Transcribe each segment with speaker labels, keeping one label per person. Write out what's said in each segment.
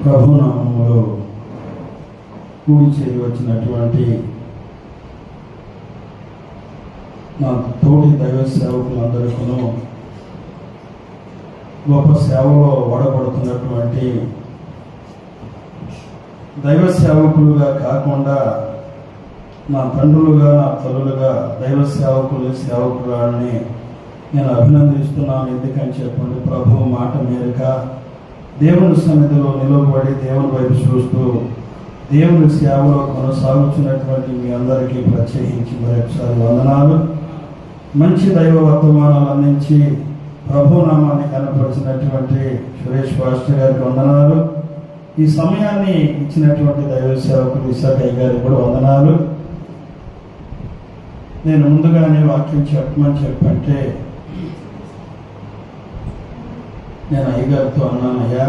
Speaker 1: ప్రభునామములో కూడి చేయవచ్చినటువంటి నా తోటి దైవ సేవకులందరికీ గొప్ప సేవలో వాడబడుతున్నటువంటి దైవ సేవకులుగా కాకుండా నా తండ్రులుగా నా తల్లులుగా దైవ సేవకులని నేను అభినందిస్తున్నాను. ఎందుకని చెప్పండి, ప్రభు మాట మేరక దేవుని సన్నిధిలో నిలబడి దేవుని వైపు చూస్తూ దేవుని సేవలో కొనసాగుతున్నటువంటి మీ అందరికీ ప్రత్యేకించి మరొకసారి వందనాలు. మంచి దైవ వర్తమానాలు అందించి ప్రభునామాన్ని కనపరిచినటువంటి సురేష్ పాస్టర్ గారికి వందనాలు. ఈ సమయాన్ని ఇచ్చినటువంటి దైవ సేవకుడు ఇసాకయ్య గారికి కూడా వందనాలు. నేను ముందుగానే వాక్యం చెప్పమని చెప్పంటే నేను అయ్యగారితో అన్నానయ్యా,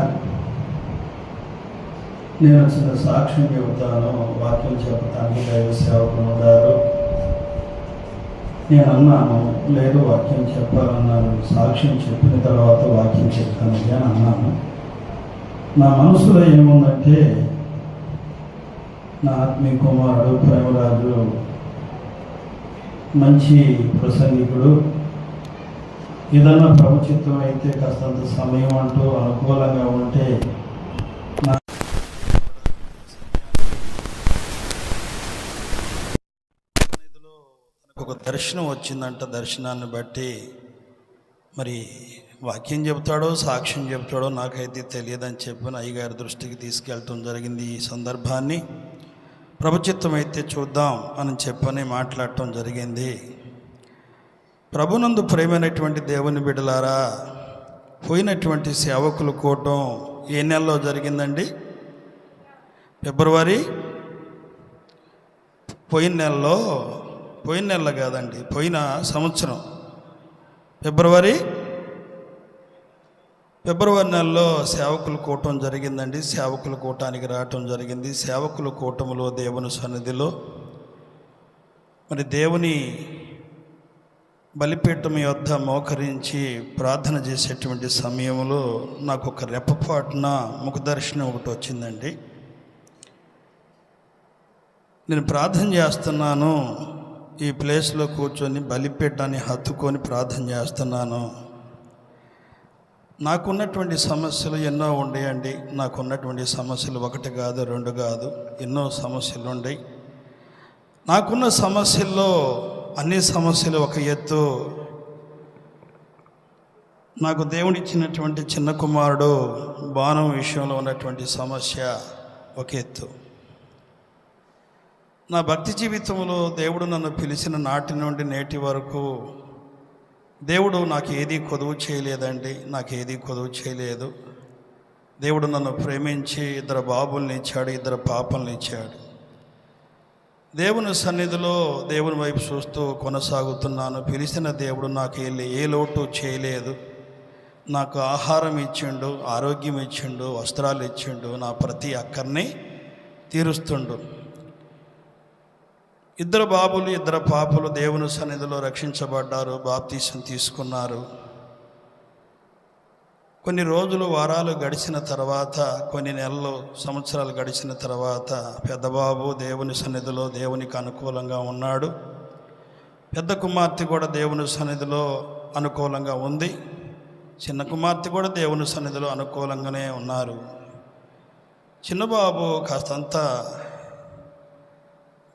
Speaker 1: నేను చిన్న సాక్ష్యం చెబుతాను, వాక్యం చెబుతాను, దైవ సేవకులు ఉన్నారు. నేను అన్నాను, లేదు వాక్యం చెప్పాలన్నాను, సాక్ష్యం చెప్పిన తర్వాత వాక్యం చెప్తానయ్యా అని అన్నాను. నా మనసులో ఏముందంటే, నా ఆత్మీయ కుమారుడు ప్రేమరాజు మంచి ప్రసంగికుడు, ఏదన్నా ప్రభుత్వం అయితే కాస్తంత సమయం అంటూ అనుకూలంగా ఉంటే ఒక దర్శనం వచ్చిందంట. దర్శనాన్ని బట్టి మరి వాక్యం చెబుతాడో సాక్ష్యం చెబుతాడో నాకైతే తెలియదని చెప్పిన అయ్యగారి దృష్టికి తీసుకెళ్ళటం జరిగింది. ఈ సందర్భాన్ని ప్రభుచిత్తం అయితే చూద్దాం అని చెప్పని మాట్లాడటం జరిగింది. ప్రభునందు ప్రేమైనటువంటి దేవుని బిడ్డలారా, పోయినటువంటి సేవకుల కూటం ఏ నెలలో జరిగిందండి? ఫిబ్రవరి. పోయిన నెలలో కాదండి, పోయిన సంవత్సరం ఫిబ్రవరి నెలలో సేవకుల కూటం జరిగిందండి. సేవకుల కూటానికి రావటం జరిగింది. సేవకుల కూటములో దేవుని సన్నిధిలో మరి దేవుని బలిపీఠం యొద్ద మోకరించి ప్రార్థన చేసేటువంటి సమయంలో నాకు ఒక రెప్పపాటున ముఖదర్శనం ఒకటి వచ్చిందండి. నేను ప్రార్థన చేస్తున్నాను, ఈ ప్లేస్లో కూర్చొని బలిపీఠాన్ని హత్తుకొని ప్రార్థన చేస్తున్నాను. నాకున్నటువంటి సమస్యలు ఎన్నో ఉండేయండి. నాకున్నటువంటి సమస్యలు ఒకటి కాదు, రెండు కాదు, ఎన్నో సమస్యలు ఉండేవి. నాకున్న సమస్యల్లో అన్ని సమస్యలు ఒక ఎత్తు, నాకు దేవుడిచ్చినటువంటి చిన్న కుమారుడు బాణం విషయంలో ఉన్నటువంటి సమస్య ఒక ఎత్తు. నా భక్తి జీవితంలో దేవుడు నన్ను పిలిచిన నాటి నుండి నేటి వరకు దేవుడు నాకు ఏదీ కొదువు చేయలేదండి. నాకు ఏదీ కొదువు చేయలేదు. దేవుడు నన్ను ప్రేమించి 2 బాబుల్ని ఇచ్చాడు, 2 పాపల్ని ఇచ్చాడు. దేవుని సన్నిధిలో దేవుని వైపు చూస్తూ కొనసాగుతున్నాను. పిలిచిన దేవుడు నాకు ఏ లోటు చేయలేదు. నాకు ఆహారం ఇచ్చిండు, ఆరోగ్యం ఇచ్చిండు, వస్త్రాలు ఇచ్చిండు, నా ప్రతి అక్కర్ని తీరుస్తుండు. 2 బాబులు 2 పాపలు దేవుని సన్నిధిలో రక్షించబడ్డారు, బాప్తీసం తీసుకున్నారు. కొన్ని రోజులు వారాలు గడిచిన తర్వాత, కొన్ని నెలలు సంవత్సరాలు గడిచిన తర్వాత పెద్ద బాబు దేవుని సన్నిధిలో దేవునికి అనుకూలంగా ఉన్నాడు. పెద్ద కుమార్తె కూడా దేవుని సన్నిధిలో అనుకూలంగా ఉంది. చిన్న కుమార్తె కూడా దేవుని సన్నిధిలో అనుకూలంగానే ఉన్నారు. చిన్నబాబు కాస్తంత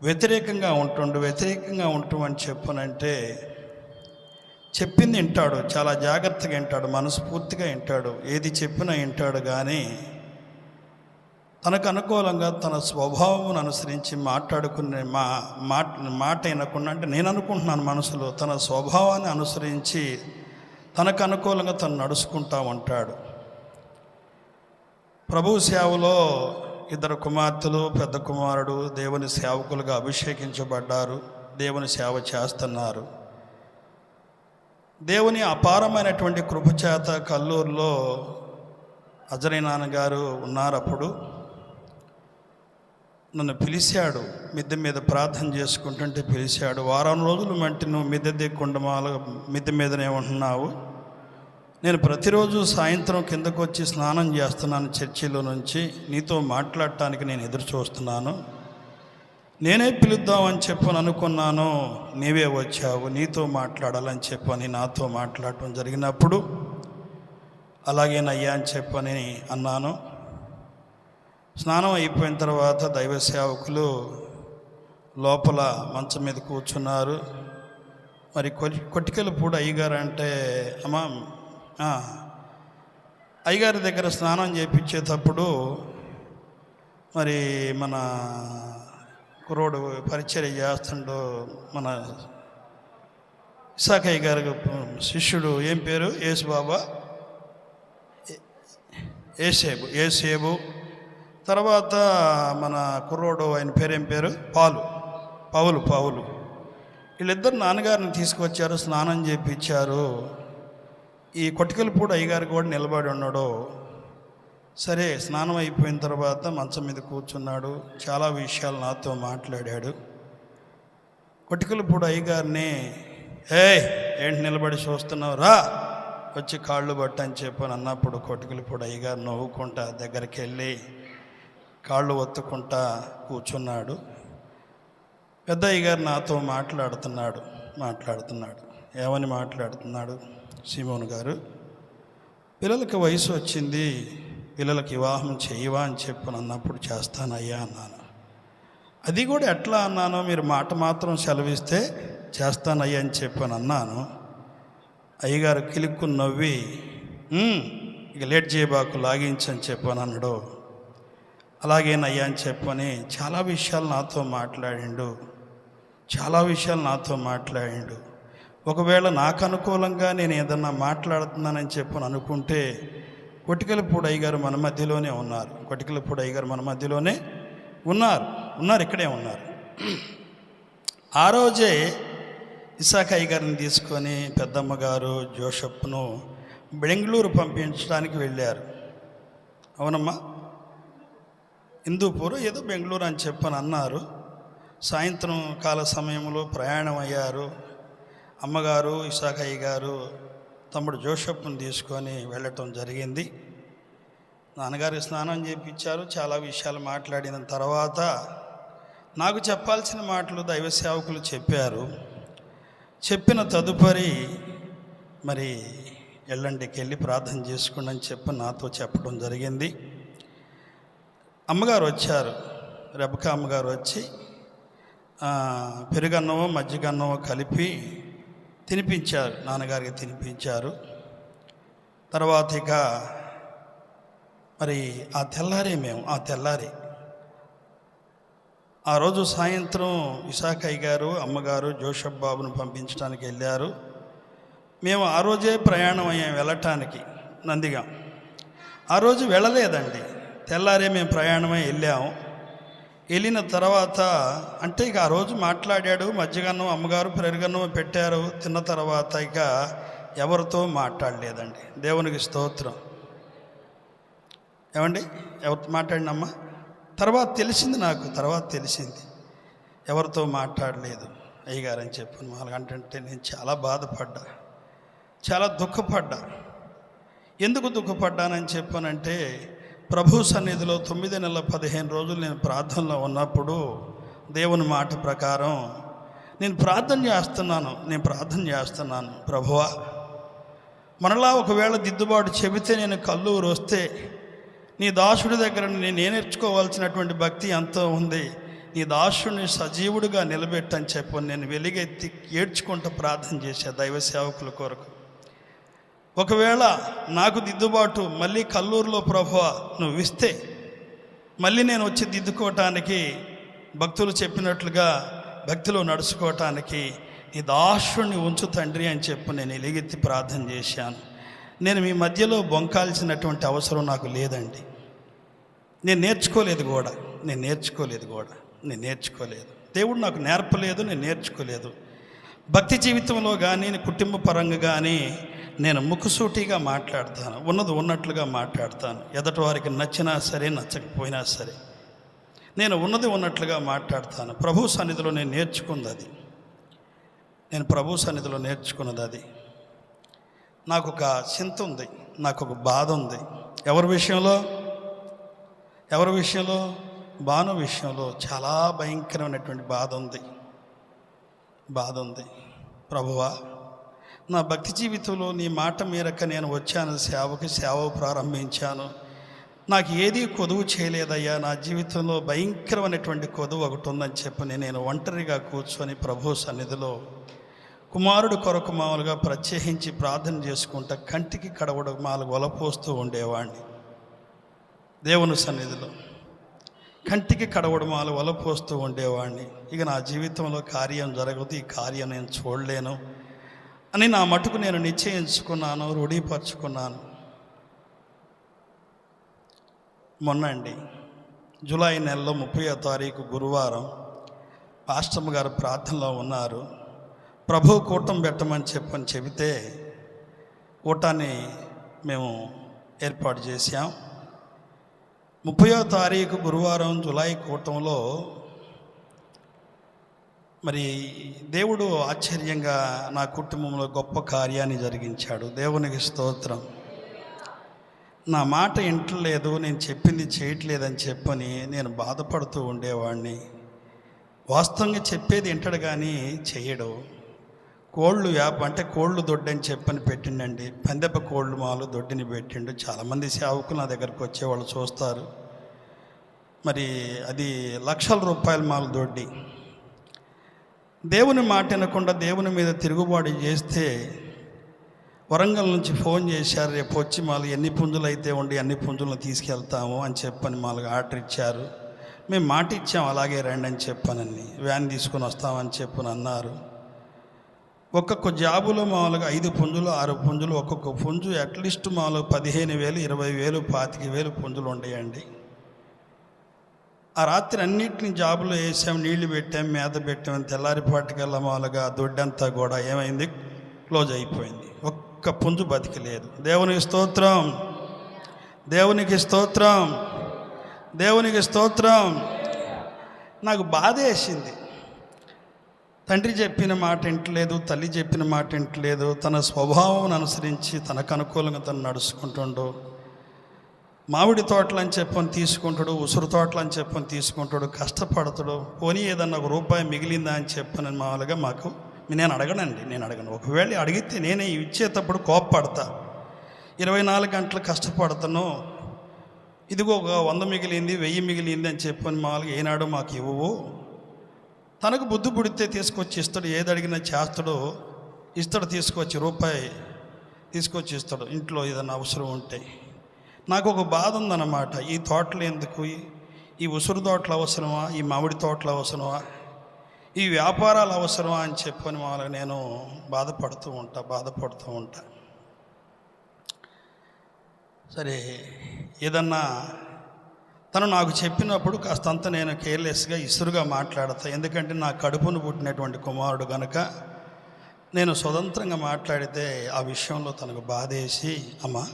Speaker 1: వ్యతిరేకంగా ఉండమని చెప్పనంటే చెప్పింది వింటాడు, చాలా జాగ్రత్తగా వింటాడు, మనస్ఫూర్తిగా వింటాడు, ఏది చెప్పినా వింటాడు. కానీ తనకు అనుకూలంగా తన స్వభావం అనుసరించి మాట్లాడుకునే మాట వినకుండా, అంటే నేను అనుకుంటున్నాను మనసులో, తన స్వభావాన్ని అనుసరించి తనకు అనుకూలంగా తను నడుచుకుంటా ఉంటాడు. ప్రభు సేవలో 2 కుమార్తెలు, పెద్ద కుమారుడు దేవుని సేవకులుగా అభిషేకించబడ్డారు, దేవుని సేవ చేస్తున్నారు. దేవుని అపారమైనటువంటి కృపచేత కల్లూరులో అజరీ నాన్నగారు ఉన్నారు. అప్పుడు నన్ను పిలిచాడు, మిద్దె మీద ప్రార్థన చేసుకుంటుంటే పిలిచాడు. వారం రోజులు మంటి నువ్వు మిద్దె దిక్కుండమాల మిద్దె మీదనే ఉంటున్నావు, నేను ప్రతిరోజు సాయంత్రం కిందకు వచ్చి స్నానం చేస్తున్నాను చర్చిలో నుంచి. నీతో మాట్లాడటానికి నేను ఎదురు చూస్తున్నాను. నేనే పిలుద్దామని చెప్పని అనుకున్నాను, నీవే వచ్చావు. నీతో మాట్లాడాలని చెప్పని నాతో మాట్లాడటం జరిగినప్పుడు అలాగేనయ్యా అని చెప్పని అన్నాను. స్నానం అయిపోయిన తర్వాత దైవ సేవకులు లోపల మంచం మీద కూర్చున్నారు. మరి కొట్టికలపూడి అయ్యగారు అంటే అమ్మా అయ్యగారి దగ్గర స్నానం చేయించేటప్పుడు మరి మన కుర్రోడు పరిచర్య చేస్తుండో మన ఇసాకయ్య గారి శిష్యుడు ఏం పేరు? ఏసేబు. తర్వాత మన కుర్రోడు ఆయన పేరేం పేరు? పౌలు. వీళ్ళిద్దరు నాన్నగారిని తీసుకొచ్చారు, స్నానం చేయించారు. ఈ కొట్టికలపూడి అయ్యగారు కూడా నిలబడి ఉన్నాడు. సరే, స్నానం అయిపోయిన తర్వాత మంచం మీద కూర్చున్నాడు. చాలా విషయాలు నాతో మాట్లాడాడు. కొట్టికలపూడి అయ్యగారిని, ఏంటి నిలబడి చూస్తున్నావు, రా వచ్చి కాళ్ళు పట్టని చెప్పని అన్నప్పుడు కొట్టికలపూడి అయ్యగారు నవ్వుకుంటా దగ్గరికి వెళ్ళి కాళ్ళు ఒత్తుకుంటా కూర్చున్నాడు. పెద్ద అయ్యగారు నాతో మాట్లాడుతున్నాడు. ఏమని మాట్లాడుతున్నాడు? సీమోను గారు, పిల్లలకి వయసు వచ్చింది, పిల్లలకి వివాహం చేయవా అని చెప్పని అన్నప్పుడు చేస్తానయ్యా అన్నాను. అది కూడా ఎట్లా అన్నానో మీరు మాట మాత్రం సెలవిస్తే చేస్తానయ్యా అని చెప్పని అన్నాను. అయ్యగారు కిలుక్కుని నవ్వి, ఇక లేట్ చేయబాకు, లాగించని చెప్పని అన్నాడు. అలాగేనయ్యా అని చెప్పని చాలా విషయాలు నాతో మాట్లాడిండు. ఒకవేళ నాకు అనుకూలంగా నేను ఏదన్నా మాట్లాడుతున్నానని చెప్పని అనుకుంటే కొట్టికలపూడి అయ్యగారు మన మధ్యలోనే ఉన్నారు. ఇక్కడే ఉన్నారు. ఆ రోజే ఇసాక అయ్యగారిని తీసుకొని పెద్దమ్మ గారు జోసెఫ్ను బెంగళూరు పంపించడానికి వెళ్ళారు. అవునమ్మా, హిందూపూర్ ఏదో బెంగళూరు అని చెప్పని అన్నారు. సాయంత్రం కాల సమయంలో ప్రయాణం అయ్యారు. అమ్మగారు, ఇసాకయ్య గారు తమ్ముడు జోసెఫ్ను తీసుకొని వెళ్ళటం జరిగింది. నాన్నగారికి స్నానం చేయించారు. చాలా విషయాలు మాట్లాడిన తర్వాత నాకు చెప్పాల్సిన మాటలు దైవ సేవకులు చెప్పారు. చెప్పిన తదుపరి మరి ఎల్లండికి వెళ్ళి ప్రార్థన చేసుకోండి అని చెప్పి నాతో చెప్పడం జరిగింది. అమ్మగారు వచ్చారు, రెబకా అమ్మగారు వచ్చి పెరుగన్నమో మజ్జిగన్నమో కలిపి తినిపించారు, నాన్నగారికి తినిపించారు. తర్వాత ఇక మరి ఆ తెల్లారి ఆ రోజు సాయంత్రం ఇసాకయ్య గారు, అమ్మగారు జోసెఫ్ బాబును పంపించడానికి వెళ్ళారు. మేము ఆ రోజే ప్రయాణం అయ్యాం వెళ్ళటానికి నందిగా. ఆ రోజు వెళ్ళలేదండి, తెల్లారే మేము ప్రయాణమై వెళ్ళిన తర్వాత అంటే ఇక ఆ రోజు మాట్లాడాడు. మజ్జిగన్నం అమ్మగారు పెరుగన్నం పెట్టారు. తిన్న తర్వాత ఇక ఎవరితో మాట్లాడలేదండి. దేవునికి స్తోత్రం. ఏమండి, ఎవరితో మాట్లాడినమ్మా? తర్వాత తెలిసింది ఎవరితో మాట్లాడలేదు అయ్యగారు అని చెప్పి. వాళ్ళకంటే నేను చాలా బాధపడ్డా, చాలా దుఃఖపడ్డా. ఎందుకు దుఃఖపడ్డానని చెప్పానంటే, ప్రభు సన్నిధిలో 9 నెలల 15 రోజులు నేను ప్రార్థనలో ఉన్నప్పుడు దేవుని మాట ప్రకారం నేను ప్రార్థన చేస్తున్నాను. ప్రభువా, మనలా ఒకవేళ దిద్దుబాటు చెబితే నేను కల్లూరు వస్తే నీ దాసుడి దగ్గర నేను నేర్చుకోవాల్సినటువంటి భక్తి ఎంతో ఉంది. నీ దాసుడిని సజీవుడిగా నిలబెట్టని చెప్పని నేను వెలుగెత్తి ఏడ్చుకుంటూ ప్రార్థన చేశా దైవ సేవకుల కొరకు. ఒకవేళ నాకు దిద్దుబాటు మళ్ళీ కల్లూరులో ప్రభువా నువ్వు ఇస్తే మళ్ళీ నేను వచ్చి దిద్దుకోవటానికి, భక్తులు చెప్పినట్లుగా భక్తిలో నడుచుకోవటానికి నీ దాసుడిని ఉంచు తండ్రి అని చెప్పి నేను ఎలుగెత్తి ప్రార్థన చేశాను. నేను మీ మధ్యలో బొంకాల్సినటువంటి అవసరం నాకు లేదండి. నేను నేర్చుకోలేదు కూడా. దేవుడు నాకు నేర్పలేదు, నేను నేర్చుకోలేదు. భక్తి జీవితంలో కానీ కుటుంబ పరంగా కానీ నేను ముక్కుసూటిగా మాట్లాడతాను, ఉన్నది ఉన్నట్లుగా మాట్లాడతాను. ఎదటి వారికి నచ్చినా సరే నచ్చకపోయినా సరే నేను ఉన్నది ఉన్నట్లుగా మాట్లాడతాను. ప్రభు సన్నిధిలో నేను నేర్చుకున్నది అది. నాకు ఒక చింత ఉంది, నాకు ఒక బాధ ఉంది. ఎవరి విషయంలో? భాను విషయంలో చాలా భయంకరమైనటువంటి బాధ ఉంది. ప్రభువా, నా భక్తి జీవితంలో నీ మాట మేరకు నేను వచ్చాను, సేవ ప్రారంభించాను. నాకు ఏదీ కొదువు చేయలేదయ్యా. నా జీవితంలో భయంకరమైనటువంటి కొదువు ఒకటి ఉందని చెప్పని నేను ఒంటరిగా కూర్చొని ప్రభు సన్నిధిలో కుమారుడు కొరకు మామూలుగా ప్రత్యేకించి ప్రార్థన చేసుకుంటా కంటికి కడవడు మాలకు వలపోస్తూ ఉండేవాడిని. దేవుని సన్నిధిలో కంటికి కడవడు మాలు వలపోస్తూ ఉండేవాడిని. ఇక నా జీవితంలో కార్యం జరగదు, ఈ కార్యం నేను చూడలేను అని నా మటుకు నేను నిశ్చయించుకున్నాను, రూఢీపరుచుకున్నాను. మొన్నండి జూలై నెలలో 30వ తారీఖు గురువారం పాస్టమ్ గారు ప్రార్థనలో ఉన్నారు. ప్రభు కూటం పెట్టమని చెబితే కూటాన్ని మేము ఏర్పాటు చేశాం. 30వ తారీఖు గురువారం జూలై కూటంలో మరి దేవుడు ఆశ్చర్యంగా నా కుటుంబంలో గొప్ప కార్యాన్ని జరిగించాడు. దేవునికి స్తోత్రం. నా మాట వింటలేదు, నేను చెప్పింది చేయట్లేదని చెప్పని నేను బాధపడుతూ ఉండేవాడిని. వాస్తవంగా చెప్పేది వింటాడు కానీ చేయడు. కోళ్ళు దొడ్డని చెప్పని పెట్టిండండి. పందెప కోళ్ళు మాలు దొడ్డిని పెట్టిండు. చాలామంది సేవకులు నా దగ్గరకు వచ్చేవాళ్ళు చూస్తారు. మరి అది లక్షల రూపాయల మాలు దొడ్డి. దేవుని మాట వినకుండా దేవుని మీద తిరుగుబాటు చేస్తే వరంగల్ నుంచి ఫోన్ చేశారు, రేపు వచ్చి మాలు ఎన్ని పుంజులు అయితే ఉండి అన్ని పుంజులను తీసుకెళ్తాము అని చెప్పని మాకు ఆర్డర్ ఇచ్చారు. మేము మాట ఇచ్చాం, అలాగే రండి అని చెప్పానని వ్యాన్ తీసుకొని వస్తామని చెప్పని అన్నారు. ఒక్కొక్క జాబులో మామూలుగా 5 పుంజులు 6 పుంజులు, ఒక్కొక్క పుంజు అట్లీస్ట్ మామూలుగా 15,000 20,000 25,000 పుంజులు ఉండేయండి. ఆ రాత్రి అన్నింటినీ జాబులో వేసాం, నీళ్లు పెట్టాం, మేత పెట్టాం. తెల్లారిపాటికల్లా మామూలుగా దొడ్డంతా కూడా ఏమైంది, క్లోజ్ అయిపోయింది. ఒక్క పుంజు బతికలేదు. దేవునికి స్తోత్రం, దేవునికి స్తోత్రం, దేవునికి స్తోత్రం. నాకు బాధ వేసింది. తండ్రి చెప్పిన మాట వింటలేదు, తల్లి చెప్పిన మాట వింటలేదు. తన స్వభావం అనుసరించి తనకు అనుకూలంగా తను నడుచుకుంటుండు. మామిడి తోటలు అని చెప్పని తీసుకుంటాడు, ఉసురు తోటలు అని చెప్పని తీసుకుంటాడు, కష్టపడతాడు. పోనీ ఏదన్నా ₹1 మిగిలిందా అని చెప్పని మామూలుగా నేను అడగను. ఒకవేళ అడిగితే నేనే ఇచ్చేటప్పుడు కోప్పడతా. 24 గంటలు కష్టపడతాను, ఇదిగో ఒక 100 మిగిలింది 1000 మిగిలింది అని చెప్పని మామూలుగా ఏనాడు మాకు ఇవ్వవు. తనకు బుద్ధి పుడితే తీసుకొచ్చి ఇస్తాడు, ఏది అడిగినా చేస్తాడు, ఇస్తాడు. తీసుకొచ్చి ₹1 తీసుకొచ్చి ఇస్తాడు ఇంట్లో ఏదైనా అవసరం ఉంటే. నాకు ఒక బాధ ఉందన్నమాట. ఈ తోటలు ఎందుకు, ఈ ఉసురు తోటలు అవసరమా, ఈ మామిడి తోటలు అవసరమా, ఈ వ్యాపారాలు అవసరమా అని చెప్పని మామూలుగా నేను బాధపడుతూ ఉంటా. సరే, ఏదన్నా తను నాకు చెప్పినప్పుడు కాస్తంత నేను కేర్లెస్గా ఇసురుగా మాట్లాడతా. ఎందుకంటే నా కడుపును పుట్టినటువంటి కుమారుడు కనుక నేను స్వతంత్రంగా మాట్లాడితే ఆ విషయంలో తనకు బాధేసి, అమ్మా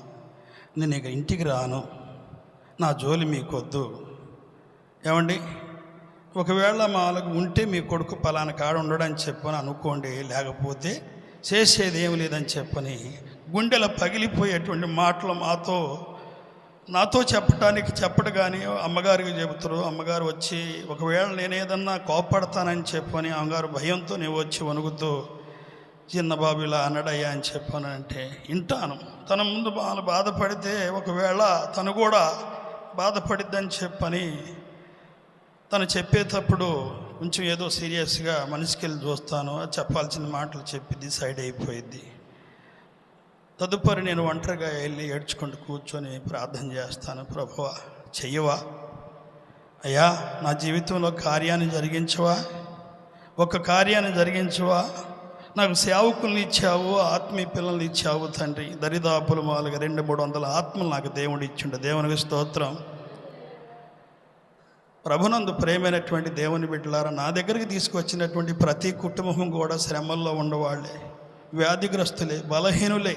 Speaker 1: నేను ఇక ఇంటికి రాను, నా జోలి మీకొద్దు. ఏమండి, ఒకవేళ మాలకు ఉంటే మీ కొడుకు పలానా కాడ ఉండడని చెప్పని అనుకోండి, లేకపోతే చేసేది ఏమి లేదని చెప్పని గుండెలో పగిలిపోయేటువంటి మాటలు నాతో చెప్పడు కానీ అమ్మగారికి చెబుతారు. అమ్మగారు వచ్చి ఒకవేళ నేనేదన్నా కోపడతానని చెప్పని అమ్మగారు భయంతో నేను వచ్చి వణుకుతూ, చిన్న బాబు ఇలా అన్నడయ్యా అని చెప్పానంటే వింటాను. తన ముందు బాధపడితే ఒకవేళ తను కూడా బాధపడిద్దని చెప్పని తను చెప్పేటప్పుడు కొంచెం ఏదో సీరియస్గా మనిషికి వెళ్ళి చూస్తాను. చెప్పాల్సిన మాటలు చెప్పిద్ది, సైడ్ అయిపోయిద్ది. తదుపరి నేను ఒంటరిగా వెళ్ళి ఏడ్చుకుంటూ కూర్చొని ప్రార్థన చేస్తాను. ప్రభువా, చెయ్యవా అయ్యా, నా జీవితంలో కార్యాన్ని జరిగించవా, ఒక కార్యాన్ని జరిగించవా. నాకు సేవకుల్ని ఇచ్చావు, ఆత్మీయ పిల్లల్ని ఇచ్చావు తండ్రి. దరిదాపులు మాలుగా 200-300 ఆత్మలు నాకు దేవుడు ఇచ్చిండు. దేవునికి స్తోత్రం. ప్రభునందు ప్రేమైనటువంటి దేవుని బిడ్డలారా, నా దగ్గరికి తీసుకొచ్చినటువంటి ప్రతి కుటుంబం కూడా శ్రమల్లో ఉండవాళ్లే, వ్యాధిగ్రస్తులే, బలహీనులే,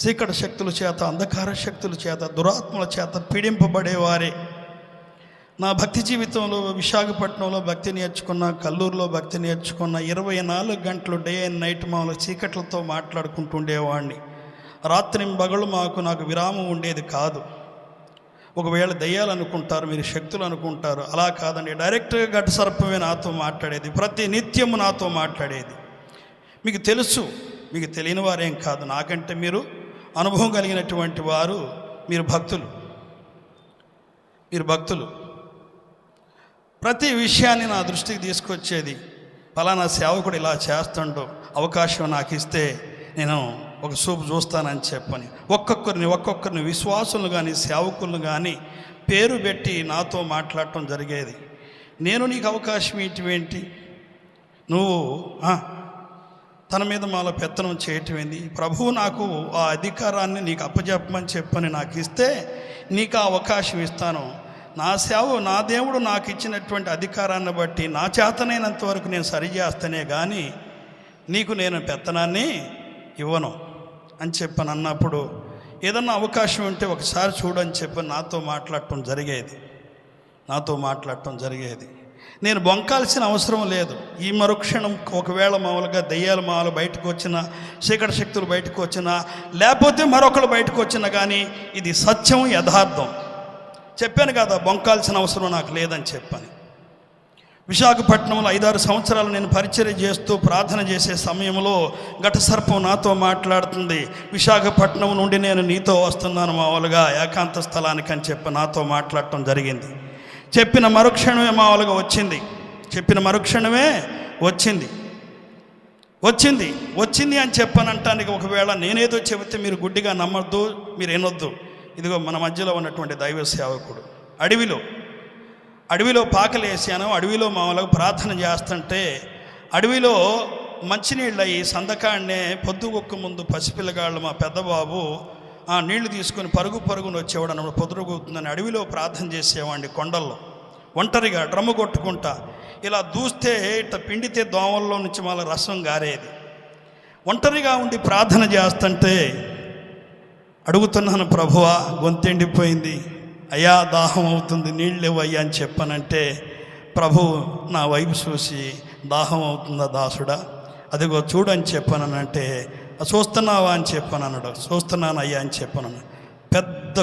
Speaker 1: చీకటి శక్తుల చేత, అంధకార శక్తుల చేత, దురాత్మల చేత పీడింపబడేవారే. నా భక్తి జీవితంలో విశాఖపట్నంలో భక్తి నేర్చుకున్న, కల్లూరులో భక్తి నేర్చుకున్న, 24 గంటలు డే అండ్ నైట్ మామూలు చీకట్లతో మాట్లాడుకుంటుండేవాడిని. రాత్రింబగళ్ళు నాకు విరామం ఉండేది కాదు. ఒకవేళ దయ్యాలు అనుకుంటారు, మీరు శక్తులు అనుకుంటారు. అలా కాదండి, డైరెక్ట్గా ఘట సర్పమే నాతో మాట్లాడేది, ప్రతి నిత్యము నాతో మాట్లాడేది. మీకు తెలుసు, మీకు తెలియని వారేం కాదు, నాకంటే మీరు అనుభవం కలిగినటువంటి వారు. మీరు భక్తులు. ప్రతి విషయాన్ని నా దృష్టికి తీసుకొచ్చేది. ఫలానా సేవకుడు ఇలా చేస్తుండో, అవకాశం నాకు ఇస్తే నేను ఒక చూపు చూస్తానని చెప్పని ఒక్కొక్కరిని విశ్వాసులను కానీ సేవకులను కానీ పేరు పెట్టి నాతో మాట్లాడటం జరిగేది. నేను నీకు అవకాశం ఏంటి, నువ్వు తన మీద మాలో పెత్తనం చేయటం ఏంది, ప్రభువు నాకు ఆ అధికారాన్ని నీకు అప్పచెప్పమని చెప్పని నాకు ఇస్తే నీకు ఆ అవకాశం ఇస్తాను. నా సేవ, నా దేవుడు నాకు ఇచ్చినటువంటి అధికారాన్ని బట్టి నా చేతనైనంత వరకు నేను సరిచేస్తేనే కానీ నీకు నేను పెత్తనాన్ని ఇవ్వను అని చెప్పని అన్నప్పుడు, ఏదన్నా అవకాశం ఉంటే ఒకసారి చూడని చెప్పని నాతో మాట్లాడటం జరిగేది. నేను బొంకాల్సిన అవసరం లేదు. ఈ మరుక్షణం ఒకవేళ మామూలుగా దయ్యాలు మామూలు బయటకు వచ్చినా, చీకటి శక్తులు బయటకు వచ్చినా, లేకపోతే మరొకరు బయటకు వచ్చినా కానీ ఇది సత్యం, యథార్థం. చెప్పాను కదా, బొంకాల్సిన అవసరం నాకు లేదని చెప్పాను. విశాఖపట్నంలో 5-6 సంవత్సరాలు నేను పరిచర్య చేస్తూ ప్రార్థన చేసే సమయంలో ఘట సర్పం నాతో మాట్లాడుతుంది. విశాఖపట్నం నుండి నేను నీతో వస్తున్నాను మామూలుగా ఏకాంత స్థలానికి అని చెప్పి నాతో మాట్లాడటం జరిగింది. చెప్పిన మరుక్షణమే మామూలుగా వచ్చింది అని చెప్పనంటానికి ఒకవేళ నేనేదో చెబితే మీరు గుడ్డిగా నమ్మొద్దు, మీరు వినొద్దు. ఇదిగో మన మధ్యలో ఉన్నటువంటి దైవ సేవకుడు అడవిలో పాకలేసాను. అడవిలో మామూలుగా ప్రార్థన చేస్తుంటే అడవిలో మంచినీళ్ళు అయ్యి సందకాడనే పొద్దుగొక్క ముందు పసిపిల్లగాళ్ళు మా పెద్దబాబు నీళ్లు తీసుకొని పరుగున వచ్చేవాడు అన్నప్పుడు పొద్దుగుతుందని అడవిలో ప్రార్థన చేసేవాడిని. కొండల్లో ఒంటరిగా డ్రమ్ము కొట్టుకుంటా ఇలా దూస్తే ఇట్లా పిండితే దోమల్లో నుంచి మళ్ళీ రసం గారేది. ఒంటరిగా ఉండి ప్రార్థన చేస్తుంటే అడుగుతున్నాను, ప్రభువా గొంతెండిపోయింది, అయ్యా దాహం అవుతుంది, నీళ్ళు లేవయ్యా అని చెప్పానంటే ప్రభు నా వైపు చూసి దాహం అవుతుందా దాసుడా, అదిగో చూడని చెప్పానంటే చూస్తున్నావా అని చెప్పాను. చూస్తున్నాను అయ్యా అని చెప్పాను. పెద్ద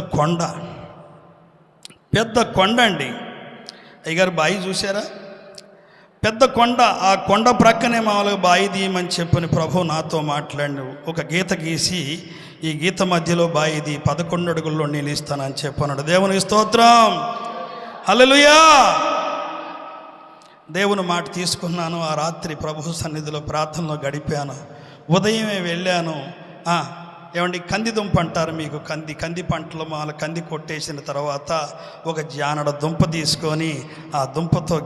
Speaker 1: కొండ అండి. అయ్యగారు బాయి చూసారా, పెద్ద కొండ. ఆ కొండ ప్రక్కనే మామూలుగా బాయి తీయమని చెప్పని ప్రభు నాతో మాట్లాడి ఒక గీత గీసి, ఈ గీత మధ్యలో బాయి ఇది 11 అడుగుల్లో నేను ఇస్తానని చెప్పాను. దేవునికి స్తోత్రం, హల్లెలూయా. దేవుని మాట తీసుకున్నాను. ఆ రాత్రి ప్రభు సన్నిధిలో ప్రార్థనలో గడిపాను. ఉదయమే వెళ్ళాను. ఏమండి, కంది దుంప అంటారు మీకు, కంది పంటలో మాల కంది కొట్టేసిన తర్వాత ఒక జానడ దుంప తీసుకొని ఆ దుంపతో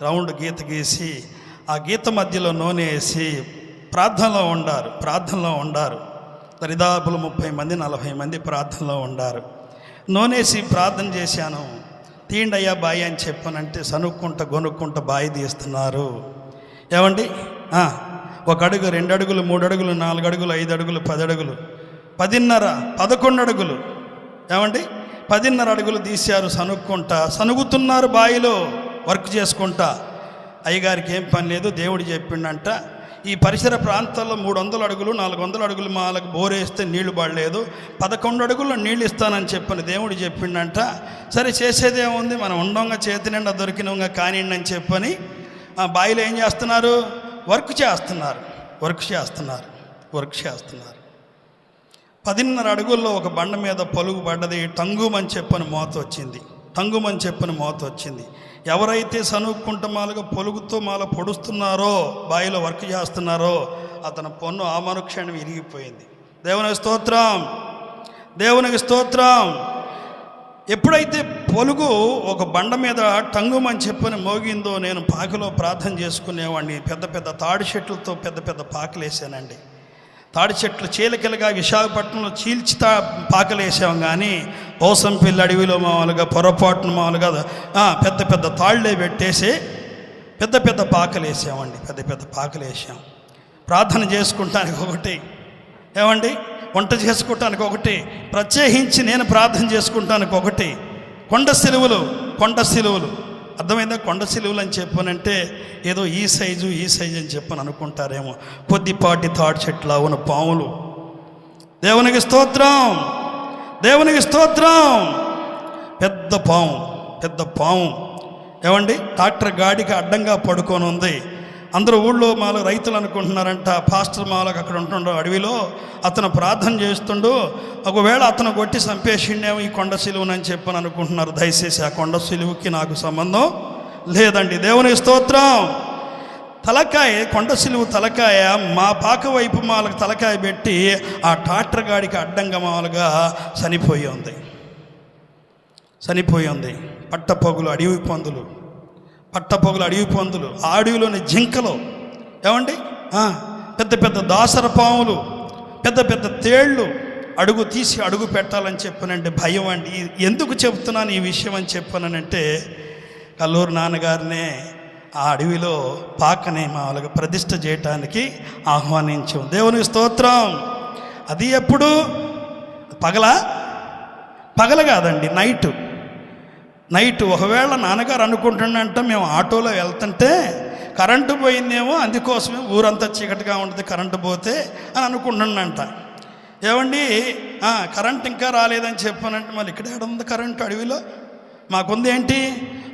Speaker 1: రౌండ్ గీత గీసి ఆ గీత మధ్యలో నూనె వేసి ప్రార్థనలో ఉండారు. దరిదాపులు 30 మంది 40 మంది ప్రార్థనలో ఉండారు. నూనెసి ప్రార్థన చేశాను. తీయండి అయ్యా బాయి అని చెప్పానంటే గొనుక్కుంటా బాయి తీస్తున్నారు. ఏమండి, 1 అడుగు 2 అడుగులు 3 అడుగులు 4 అడుగులు 5 అడుగులు 10 అడుగులు 10.5 11 అడుగులు, ఏమండి 10.5 అడుగులు తీశారు. సనుగుతున్నారు బాయిలో వర్క్ చేసుకుంటా. అయ్యగారికి ఏం పని లేదు, దేవుడు చెప్పిండంట ఈ పరిసర ప్రాంతాల్లో 300 అడుగులు 400 అడుగులు మాలకు బోరేస్తే నీళ్లు పడలేదు, 11 అడుగుల్లో నీళ్ళు ఇస్తానని చెప్పని దేవుడు చెప్పిండంట. సరే చేసేదేముంది, మనం ఉండంగా చేతి నిండా దొరికినంగా కానివ్వండి అని చెప్పని ఆ బాయిలో ఏం చేస్తున్నారు, వర్క్ చేస్తున్నారు. 10.5 అడుగుల్లో ఒక బండ మీద పలుగు పడ్డది. టంగుమని చెప్పని మోత వచ్చింది. ఎవరైతే సనుక్కుంట మాలుగా పొలుగుతో మాల పొడుస్తున్నారో, బాయిలో వర్క్ చేస్తున్నారో, అతని పొన్ను ఆ మరుక్షణం ఇరిగిపోయింది. దేవునికి స్తోత్రం. ఎప్పుడైతే పొలుగు ఒక బండ మీద టంగుమని చెప్పని మోగిందో, నేను పాకలో ప్రార్థన చేసుకునేవాడిని. పెద్ద తాడి చెట్లతో పెద్ద పాకలు వేసానండి. తాడి చెట్లు చీలకిలగా విశాఖపట్నంలో చీల్చి పాకలేసాం. కానీ పోసంపల్లి అడవిలో మామూలుగా పొరపాటును మామూలుగా పెద్ద తాళ్లే పెట్టేసి పెద్ద పాకలు వేసామండి. పెద్ద పాకలు వేసాం. ప్రార్థన చేసుకుంటానికి ఒకటి, ఏమండి వంట చేసుకోవటానికి ఒకటి, ప్రత్యేకించి నేను ప్రార్థన చేసుకుంటానికి ఒకటి. కొండ సిలువలు అర్థమైందా? కొండ సిలువలు అని చెప్పానంటే ఏదో ఈ సైజు అని చెప్పని అనుకుంటారేమో. కొద్దిపాటి తాడి చెట్లు అవును పాములు. దేవునికి స్తోత్రం, దేవునికి స్తోత్రం. పెద్ద పాము ఏమండి ట్రాక్టర్ గాడికి అడ్డంగా పడుకొని ఉంది. అందరూ ఊళ్ళో మాలో రైతులు అనుకుంటున్నారంట, పాస్టర్ మాలకు అక్కడ ఉంటుండో అడవిలో అతను ప్రార్థన చేస్తుండు, ఒకవేళ అతను కొట్టి చంపేసిండేమో ఈ కొండ సిలువనని చెప్పని అనుకుంటున్నారు. దయచేసి ఆ కొండ సిలువుకి నాకు సంబంధం లేదండి. దేవునికి స్తోత్రం. తలకాయ, కొండ సిలువు తలకాయ మా పాక వైపు మాలకు తలకాయ పెట్టి ఆ ట్రాక్టర్ గాడికి అడ్డంగా మామూలుగా చనిపోయి ఉంది. పట్టపొగులు అడవి పందులు, ఆ అడవిలోని జింకలు, ఏమండి పెద్ద పెద్ద దాసర పాములు, పెద్ద పెద్ద తేళ్ళు అడుగు తీసి అడుగు పెట్టాలని చెప్పానంటే భయం అండి. ఎందుకు చెప్తున్నాను ఈ విషయం అని చెప్పానంటే, కల్లూరు నాన్నగారినే ఆ అడవిలో పాకని మామూలుగా ప్రతిష్ఠ చేయటానికి ఆహ్వానించాం. దేవునికి స్తోత్రం. అది ఎప్పుడు పగల కాదండి, నైటు. ఒకవేళ నాన్నగారు అనుకుంటుండంట మేము ఆటోలో వెళ్తుంటే కరెంటు పోయిందేమో, అందుకోసమే ఊరంతా చీకటిగా ఉంటుంది కరెంటు పోతే అని అనుకుంటుండంట. ఏమండి కరెంట్ ఇంకా రాలేదని చెప్పానంటే, మళ్ళీ ఇక్కడ ఏడుంది కరెంటు అడవిలో? మాకుంది ఏంటి,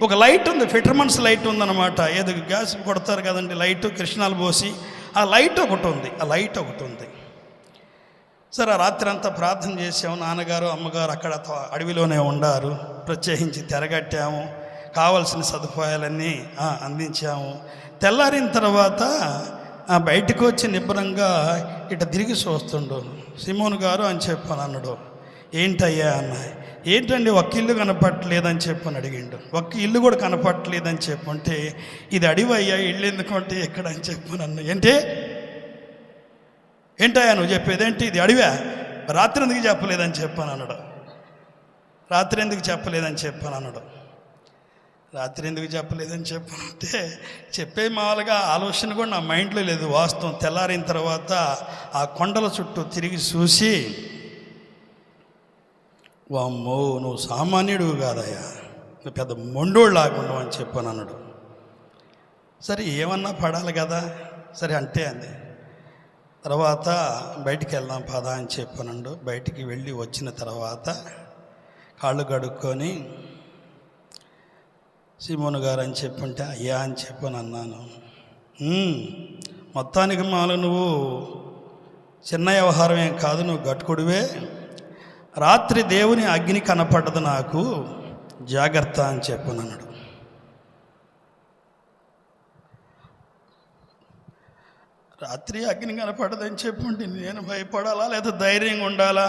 Speaker 1: ఒక లైట్ ఉంది, ఫిటర్మన్స్ లైట్ ఉందన్నమాట. ఏదో గ్యాస్ కొడతారు కదండి లైట్, కృష్ణాలు పోసి ఆ లైట్ ఒకటి ఉంది. సరే, రాత్రి అంతా ప్రార్థన చేసాము. నాన్నగారు అమ్మగారు అక్కడ అడవిలోనే ఉండారు. ప్రత్యేకించి తెరగట్టాము, కావలసిన సదుపాయాలన్నీ అందించాము. తెల్లారిన తర్వాత బయటకు వచ్చి నిబ్బరంగా ఇట తిరిగి చూస్తుండు. సిమోను గారు అని చెప్పాను అన్నాడు. ఏంటయ్యా అన్న. ఏంటండి ఒక్క ఇల్లు కనపట్టలేదని చెప్పని అడిగిండు. ఒక్క ఇల్లు కూడా కనపట్టలేదని చెప్పంటే, ఇది అడివి అయ్యా, ఇల్లు ఎందుకంటే ఎక్కడ అని చెప్పాను అన్న. ఏంటయ్యా నువ్వు చెప్పేదేంటి, ఇది అడివా, రాత్రి ఎందుకు చెప్పలేదని చెప్పాను అన్నాడు. రాత్రి ఎందుకు చెప్పలేదని చెప్పానంటే, చెప్పే మామూలుగా ఆలోచన కూడా నా మైండ్లో లేదు. వాస్తవం తెల్లారిన తర్వాత ఆ కొండల చుట్టూ తిరిగి చూసి, వామ్మో నువ్వు సామాన్యుడు కాదయ్యా, నువ్వు పెద్ద మొండోళ్ళు లాగుండవు అని చెప్పాను అన్నాడు. సరే ఏమన్నా పడాలి కదా, సరే అంటే అంది. తర్వాత బయటికి వెళ్దాం పదా అని చెప్పానండు. బయటికి వెళ్ళి వచ్చిన తర్వాత కాళ్ళు కడుక్కొని, సిమోను గారు అని చెప్పుంటే అయ్యా అని చెప్పని అన్నాను. మొత్తానికి మాలు నువ్వు చిన్న వ్యవహారం ఏం కాదు, నువ్వు గట్టుకుడివే. రాత్రి దేవుని అగ్ని కనపడ్డదు నాకు, జాగ్రత్త అని చెప్పనన్నాడు. రాత్రి అగ్ని కనపడదని చెప్పుంటే నేను భయపడాలా లేదా ధైర్యంగా ఉండాలా?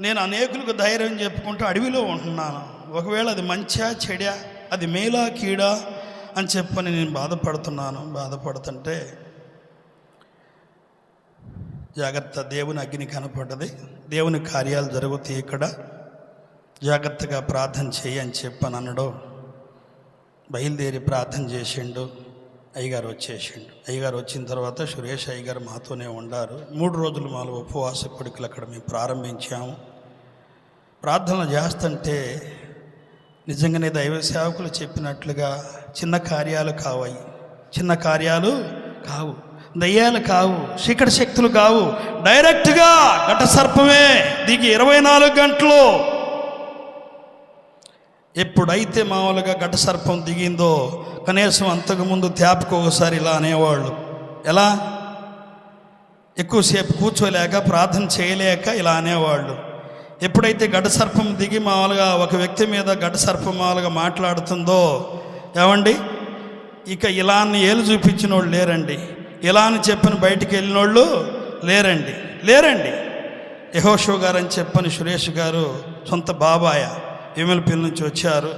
Speaker 1: నేను అనేకులకు ధైర్యం చెప్పుకుంటూ అడవిలో ఉంటున్నాను. ఒకవేళ అది మంచా చెడా, అది మేలా కీడా అని చెప్పని నేను బాధపడుతుంటే జాగ్రత్త, దేవుని అగ్ని కనపడ్డది, దేవుని కార్యాలు జరుగుతాయి ఇక్కడ, జాగ్రత్తగా ప్రార్థన చేయి అని చెప్పని అన్నాడు. బయలుదేరి ప్రార్థన చేసిండు. అయ్యగారు వచ్చిన తర్వాత సురేష్ అయ్యగారు మాతోనే ఉండారు. 3 రోజులు మాలో ఉపవాస కొడుకులు అక్కడ మేము ప్రారంభించాము. ప్రార్థనలు చేస్తుంటే నిజంగానే దైవ సేవకులు చెప్పినట్లుగా చిన్న కార్యాలు కావు, దయ్యాలు కావు, చీకటి శక్తులు కావు, డైరెక్ట్గా ఘట సర్పమే దిగి 24 గంటలు. ఎప్పుడైతే మామూలుగా ఘట సర్పం దిగిందో, కనీసం అంతకుముందు ట్యాప్కి ఒకసారి ఇలా అనేవాళ్ళు. ఎలా? ఎక్కువసేపు కూర్చోలేక ప్రార్థన చేయలేక ఇలా అనేవాళ్ళు. ఎప్పుడైతే ఘట సర్పం దిగి మామూలుగా ఒక వ్యక్తి మీద ఘట సర్పం మామూలుగా మాట్లాడుతుందో, ఏమండి ఇక ఇలా అని ఏలు చూపించిన వాళ్ళు లేరండి, ఇలా అని చెప్పని బయటికి వెళ్ళిన వాళ్ళు లేరండి. యెహోషువ గారు అని చెప్పని సురేష్ గారు సొంత బాబాయ ఎమ్మెల్పేల నుంచి వచ్చారు.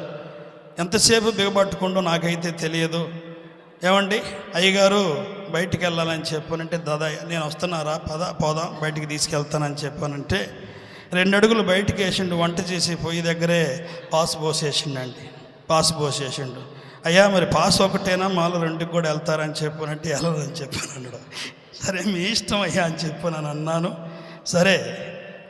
Speaker 1: ఎంతసేపు బిగబట్టుకుంటూ నాకైతే తెలియదు. ఏమండి అయ్యగారు బయటికి వెళ్ళాలని చెప్పానంటే, దాదాయ్య నేను వస్తున్నారా, పోదాం బయటికి తీసుకెళ్తానని చెప్పానంటే 2 అడుగులు బయటికి వేసిండు. వంట చేసి పొయ్యి దగ్గరే పాస్ పోసేసిండు. అయ్యా మరి పాస్ ఒకటేనా, మాలో 2కి కూడా వెళ్తారని చెప్పానంటే వెళ్ళదని చెప్పాను అన్నాడు. సరే మీ ఇష్టం అయ్యా అని చెప్పాను అన్నాను. సరే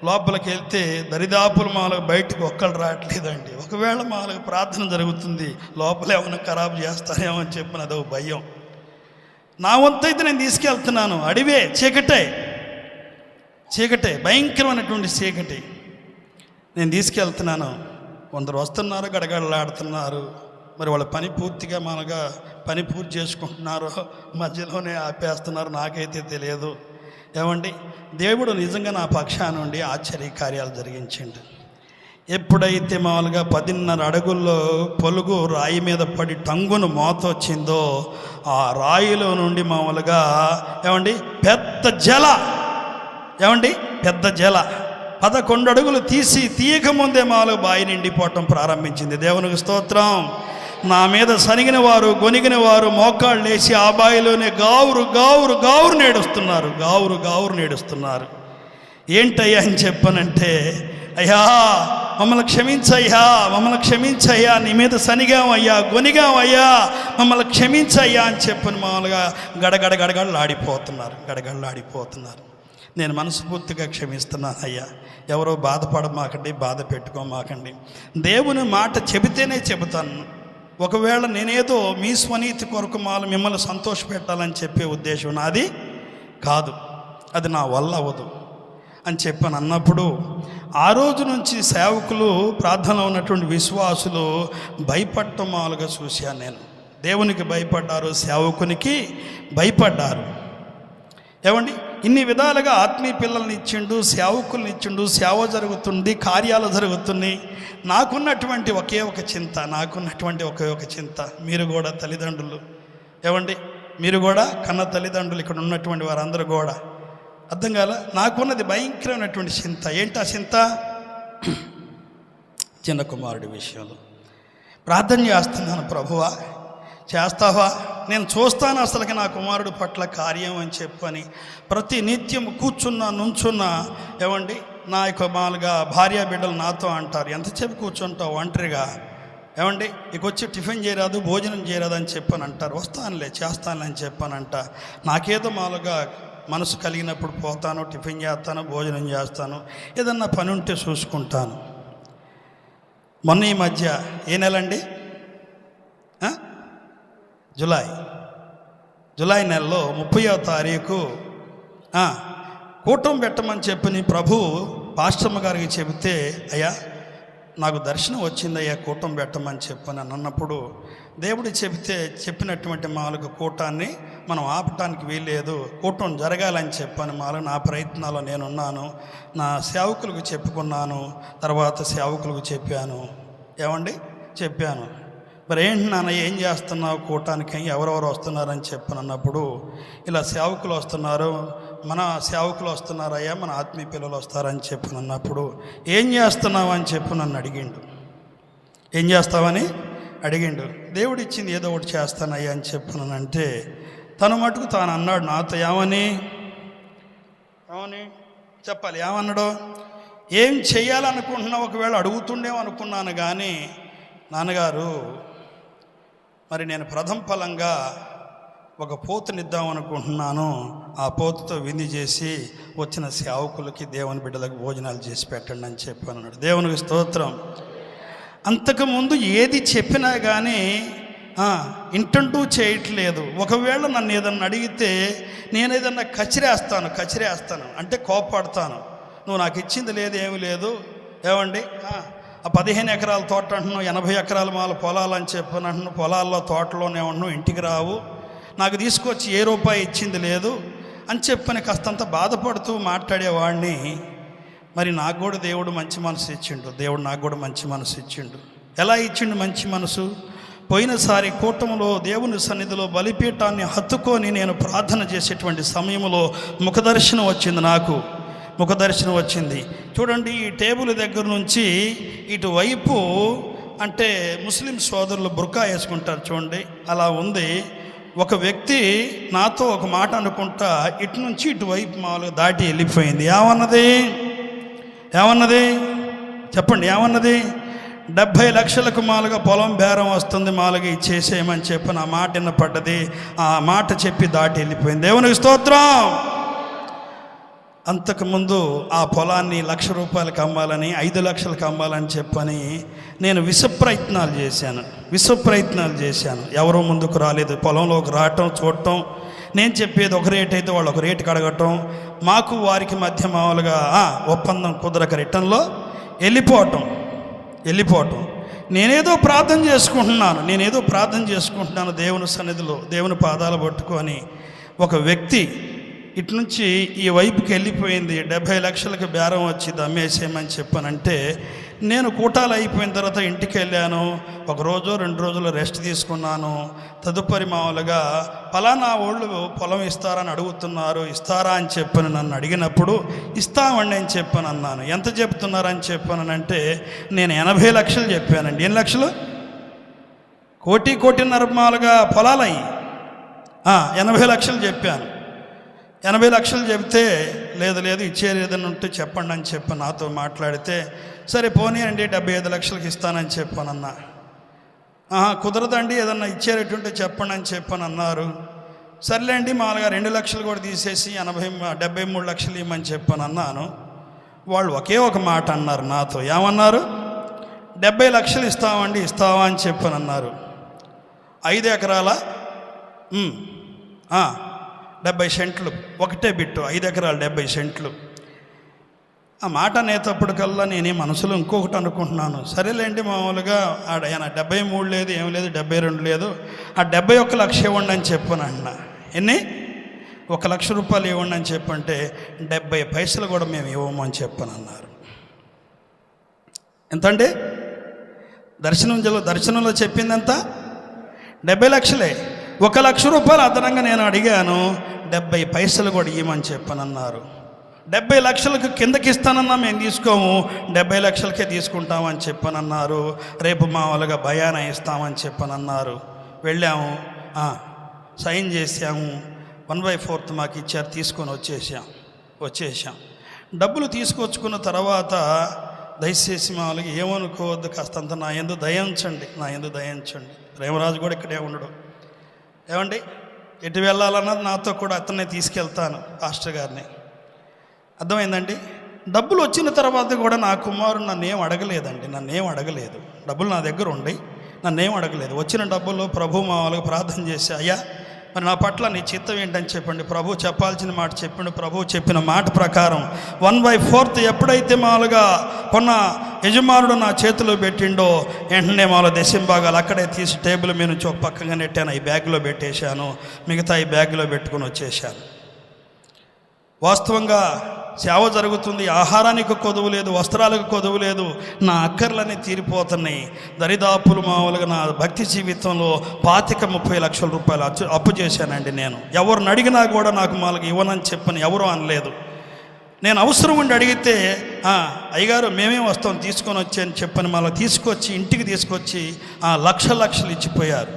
Speaker 1: లోపలికి వెళ్తే దరిదాపులు మాలకు బయటకు ఒక్కళ్ళు రావట్లేదండి. ఒకవేళ మాలకు ప్రార్థన జరుగుతుంది, లోపల ఏమైనా ఖరాబు చేస్తారేమో అని చెప్పిన అదో భయం. నా వంతు అయితే నేను తీసుకెళ్తున్నాను. అడివే, చీకటే, భయంకరమైనటువంటి చీకటి. నేను తీసుకెళ్తున్నాను, కొందరు వస్తున్నారు, గడగడలాడుతున్నారు. మరి వాళ్ళ పని పూర్తిగా మనగా పని పూర్తి చేసుకుంటున్నారో మధ్యలోనే ఆపేస్తున్నారు, నాకైతే తెలియదు. ఏమండి, దేవుడు నిజంగా నా పక్షానుండి ఆశ్చర్య కార్యాలు జరిగించండి. ఎప్పుడైతే మామూలుగా 10.5 అడుగుల్లో పొలుగు రాయి మీద పడి టంగును మోత వచ్చిందో, ఆ రాయిలో నుండి మామూలుగా ఏమండి పెద్ద జల 11 అడుగులు తీయకముందే మామూలుగా బావి నిండిపోవటం ప్రారంభించింది. దేవునికి స్తోత్రం. నా మీద సనిగిన వారు, గొనిగిన వారు మోకాళ్ళు వేసి ఆ బావిలోనే గావురు నేడుస్తున్నారు. ఏంటయ్యా అని చెప్పనంటే, అయ్యా మమ్మల్ని క్షమించయ్యా, నీ మీద సనిగామయ్యా, గొనిగామయ్యా, మమ్మల్ని క్షమించయ్యా అని చెప్పని మామూలుగా గడగడలాడిపోతున్నారు. నేను మనస్ఫూర్తిగా క్షమిస్తున్నాను అయ్యా, ఎవరో బాధపడమాకండి, బాధ పెట్టుకోమాకండి. దేవుని మాట చెబితేనే చెబుతాను. ఒకవేళ నేనేదో మీ స్వనీతి కొరకు మిమ్మల్ని సంతోషపెట్టాలని చెప్పే ఉద్దేశం నాది కాదు, అది నా వల్ల అవ్వదు అని చెప్పని అన్నప్పుడు, ఆ రోజు నుంచి సేవకులు, ప్రార్థనలో ఉన్నటువంటి విశ్వాసులు భయపడటం మామూలుగా చూశాను నేను. దేవునికి భయపడ్డారు, సేవకునికి భయపడ్డారు. ఏమండి, ఇన్ని విధాలుగా ఆత్మీయ పిల్లల్ని ఇచ్చిండు, సేవకుల్ని ఇచ్చిండు, సేవ జరుగుతుంది, కార్యాలు జరుగుతున్నాయి. నాకున్నటువంటి ఒకే ఒక చింత, మీరు కూడా తల్లిదండ్రులు, ఏమండి, మీరు కూడా కన్న తల్లిదండ్రులు, ఇక్కడ ఉన్నటువంటి వారందరూ కూడా అర్థం కాల, నాకున్నది భయంకరమైనటువంటి చింత. ఏంటా చింత? చిన్న కుమారుడి విషయంలో ప్రార్థన చేస్తున్నాను, ప్రభువా చేస్తావా, నేను చూస్తాను అసలుకి నా కుమారుడు పట్ల కార్యం అని చెప్పని ప్రతి నిత్యం నుంచున్నా ఏమండి, నా యొక్క మామూలుగా భార్య బిడ్డలు నాతో అంటారు, ఎంతసేపు కూర్చుంటావు ఒంటరిగా, ఏమండి ఇక వచ్చి టిఫిన్ చేయరాదు, భోజనం చేయరాదు అని చెప్పని అంటారు. వస్తానులే, చేస్తానులే అని చెప్పానంట. నాకేదో మామూలుగా మనసు కలిగినప్పుడు పోతాను, టిఫిన్ చేస్తాను, భోజనం చేస్తాను, ఏదన్నా పని ఉంటే చూసుకుంటాను. మొన్న ఈ మధ్య ఏ నెల అండి, జూలై నెలలో 30వ తారీఖు కూటం పెట్టమని చెప్పి ప్రభు పాస్టమ్మ గారికి చెబితే, అయ్యా నాకు దర్శనం వచ్చిందయ్యా కూటం పెట్టమని చెప్పని అన్నప్పుడు, దేవుడు చెప్పినటువంటి మామూలుగా కూటాన్ని మనం ఆపటానికి వీల్లేదు, కూటం జరగాలని చెప్పని మామూలుగా నా ప్రయత్నాల్లో నేనున్నాను. నా సేవకులకు చెప్పుకున్నాను, తర్వాత సేవకులకు చెప్పాను. చెప్పాను. మరి ఏంటి నాన్న, ఏం చేస్తున్నావు కూటానికి, ఎవరెవరు వస్తున్నారని చెప్పనన్నప్పుడు, ఇలా సేవకులు వస్తున్నారు, మన సేవకులు వస్తున్నారయ్యా, మన ఆత్మీయ పిల్లలు వస్తారని చెప్పనన్నప్పుడు, ఏం చేస్తున్నావు అని చెప్పి నన్ను అడిగిండు. ఏం చేస్తావని అడిగిండు. దేవుడు ఇచ్చింది ఏదో ఒకటి చేస్తానయ్యా అని చెప్పానంటే, తను మటుకు తాను అన్నాడు నాతో, ఏమని చెప్పాలి, ఏమన్నాడో, ఏం చెయ్యాలనుకుంటున్నావు, ఒకవేళ అడుగుతుండేమనుకున్నాను కానీ, నాన్నగారు మరి నేను ప్రథమ ఫలంగా ఒక పోతునిద్దామనుకుంటున్నాను, ఆ పోతుతో విందు చేసి వచ్చిన సేవకులకి, దేవుని బిడ్డలకు భోజనాలు చేసి పెట్టండి అని చెప్పాను. దేవునికి స్తోత్రం. అంతకుముందు ఏది చెప్పినా కానీ ఇంటంటూ చేయట్లేదు. ఒకవేళ నన్ను ఏదన్నా అడిగితే నేను ఏదన్నా కచిరేస్తాను అంటే కోపడతాను. నువ్వు నాకు ఇచ్చింది లేదు, ఏమి లేదు, ఏమండి ఆ 15 ఎకరాల తోట అంటున్నావు, 80 ఎకరాల పొలాలని చెప్పని అంటున్నావు, పొలాల్లో తోటలోనే ఉంటున్నావు, ఇంటికి రావు, నాకు తీసుకొచ్చి ఏ రూపాయి ఇచ్చింది లేదు అని చెప్పని కాస్తంత బాధపడుతూ మాట్లాడేవాడిని. మరి నాకు కూడా దేవుడు మంచి మనసు ఇచ్చిండు. ఎలా ఇచ్చిండు మంచి మనసు? పోయినసారి కూటంలో దేవుని సన్నిధిలో బలిపీఠాన్ని హత్తుకొని నేను ప్రార్థన చేసేటువంటి సమయంలో ముఖదర్శనం వచ్చింది. చూడండి, ఈ టేబుల్ దగ్గర నుంచి ఇటువైపు అంటే ముస్లిం సోదరులు బుర్కా వేసుకుంటారు చూడండి, అలా ఉంది. ఒక వ్యక్తి నాతో ఒక మాట అనుకుంటా ఇటు నుంచి ఇటువైపు మామూలుగా దాటి వెళ్ళిపోయింది. ఏమన్నది చెప్పండి, ఏమన్నది? 70 లక్షలకు మాలుగా పొలం బేరం వస్తుంది, మాలుగా ఇచ్చేసేయమని చెప్పి నా మాట వినపడ్డది. ఆ మాట చెప్పి దాటి వెళ్ళిపోయింది. దేవునికి స్తోత్రం. అంతకుముందు ఆ పొలాన్ని 1,00,000 రూపాయలకు అమ్మాలని, 5 లక్షలకు అమ్మాలని చెప్పని నేను విశ్వ ప్రయత్నాలు చేశాను. ఎవరో ముందుకు రాలేదు. పొలంలోకి రావటం, చూడటం, నేను చెప్పేది ఒక రేట్ అయితే వాళ్ళు ఒక రేటుకి అడగటం, మాకు వారికి మధ్య మామూలుగా ఒప్పందం కుదరక రిటర్న్లో వెళ్ళిపోవటం. నేనేదో ప్రార్థన చేసుకుంటున్నాను దేవుని సన్నిధిలో, దేవుని పాదాలు పట్టుకొని. ఒక వ్యక్తి ఇటు నుంచి ఈ వైపుకి వెళ్ళిపోయింది, 70 లక్షలకు బేరం వచ్చి అమ్మేసేయమని చెప్పానంటే, నేను కూటాలు అయిపోయిన తర్వాత ఇంటికి వెళ్ళాను. 1 రోజు 2 రోజులు రెస్ట్ తీసుకున్నాను. తదుపరి మామూలుగా పలానా వాళ్ళు పొలం ఇస్తారని అడుగుతున్నారు, ఇస్తారా అని చెప్పాను. నన్ను అడిగినప్పుడు ఇస్తామండి అని చెప్పాను అన్నాను. ఎంత చెప్తున్నారని చెప్పానంటే నేను 80 లక్షలు చెప్పానండి. ఎన్ని లక్షలు? 1.5 కోటి మామూలుగా పొలాలయ్యి 80 లక్షలు చెప్పాను. 80 లక్షలు చెప్తే లేదు ఇచ్చేది ఏదైనా ఉంటే చెప్పండి అని చెప్పి నాతో మాట్లాడితే, సరే పోనీ అండి 75 లక్షలకి ఇస్తానని చెప్పానన్నా. కుదరదండి, ఏదన్నా ఇచ్చేటట్టుంటే చెప్పండి అని చెప్పని అన్నారు. సర్లేండి మామూలుగా 2 లక్షలు కూడా తీసేసి 73 లక్షలు ఇవ్వమని చెప్పని అన్నాను. వాళ్ళు ఒకే ఒక మాట అన్నారు నాతో. ఏమన్నారు? 70 లక్షలు ఇస్తామండి, ఇస్తావా అని చెప్పని అన్నారు. 5 ఎకరాల 70 సెంట్లు, ఒకటే బిట్టు, 5 ఎకరాలు 70 సెంట్లు. ఆ మాట అనేటప్పటికల్లా నేనే మనసులో ఇంకొకటి అనుకుంటున్నాను. సరేలేండి మామూలుగా ఆయన 73 లేదు, ఏం లేదు, 72 లేదు, ఆ 71 లక్ష ఇవ్వండి అని చెప్పాను అన్న. ఎన్ని? 1 లక్ష రూపాయలు ఇవ్వండి అని చెప్పంటే 70 పైసలు కూడా మేము ఇవ్వము అని చెప్పాను అన్నారు. ఎంతండి? దర్శనంలో చెప్పింది ఎంత? 70 లక్షలే. 1 లక్ష రూపాయలు అదనంగా నేను అడిగాను, 70 పైసలు కూడా ఇవ్వమని చెప్పనన్నారు. 70 లక్షలకు కిందకి ఇస్తానన్నా మేము తీసుకోము, 70 లక్షలకే తీసుకుంటామని చెప్పనన్నారు. రేపు మామూలుగా భయాన ఇస్తామని చెప్పనన్నారు. వెళ్ళాము, సైన్ చేసాము, 1/4 మాకు ఇచ్చారు, తీసుకొని వచ్చేసాం. డబ్బులు తీసుకొచ్చుకున్న తర్వాత దయచేసి మామూలుగా ఏమనుకోవద్దు, కాస్తంత నా యందు దయించండి. ప్రేమరాజు కూడా ఇక్కడే ఉండడు. ఏమండి, ఎటు వెళ్ళాలన్నది నాతో కూడా అతన్నే తీసుకెళ్తాను, పాస్టర్ గారిని. అర్థమైందండి? డబ్బులు వచ్చిన తర్వాత కూడా నా కుమారుడు నన్నేం అడగలేదు. డబ్బులు నా దగ్గర ఉండి నన్నేం అడగలేదు. వచ్చిన డబ్బుల్లో ప్రభు మామూలుగా ప్రార్థన చేసి, అయ్యా మరి నా పట్ల నీ చిత్తం ఏంటని చెప్పండి. ప్రభు చెప్పాల్సిన మాట చెప్పిండు. ప్రభు చెప్పిన మాట ప్రకారం 1/4 ఎప్పుడైతే మామూలుగా కొన్న యజమానుడు నా చేతిలో పెట్టిండో వెంటనే మామూలుగా దశంభాగాలు అక్కడే తీసి టేబుల్ మీద నుంచి ఒక పక్కగా నెట్టాను. ఈ బ్యాగ్లో పెట్టేశాను, మిగతా ఈ బ్యాగ్లో పెట్టుకుని వచ్చేసాను. వాస్తవంగా సేవ జరుగుతుంది, ఆహారానికి కొదువు లేదు, వస్త్రాలకు కొదువు లేదు, నా అక్కర్లన్నీ తీరిపోతున్నాయి. దరిదాపులు మామూలుగా నా భక్తి జీవితంలో 25-30 లక్షల రూపాయలు అప్పు చేశానండి. నేను ఎవరిని అడిగినా కూడా నాకు మామూలుగా ఇవ్వనని చెప్పని ఎవరూ అనలేదు. నేను అవసరం ఉండి అడిగితే అయ్యగారు మేమే వస్తాం తీసుకొని వచ్చి అని చెప్పని మళ్ళీ తీసుకొచ్చి ఇంటికి తీసుకొచ్చి లక్షలు ఇచ్చిపోయారు.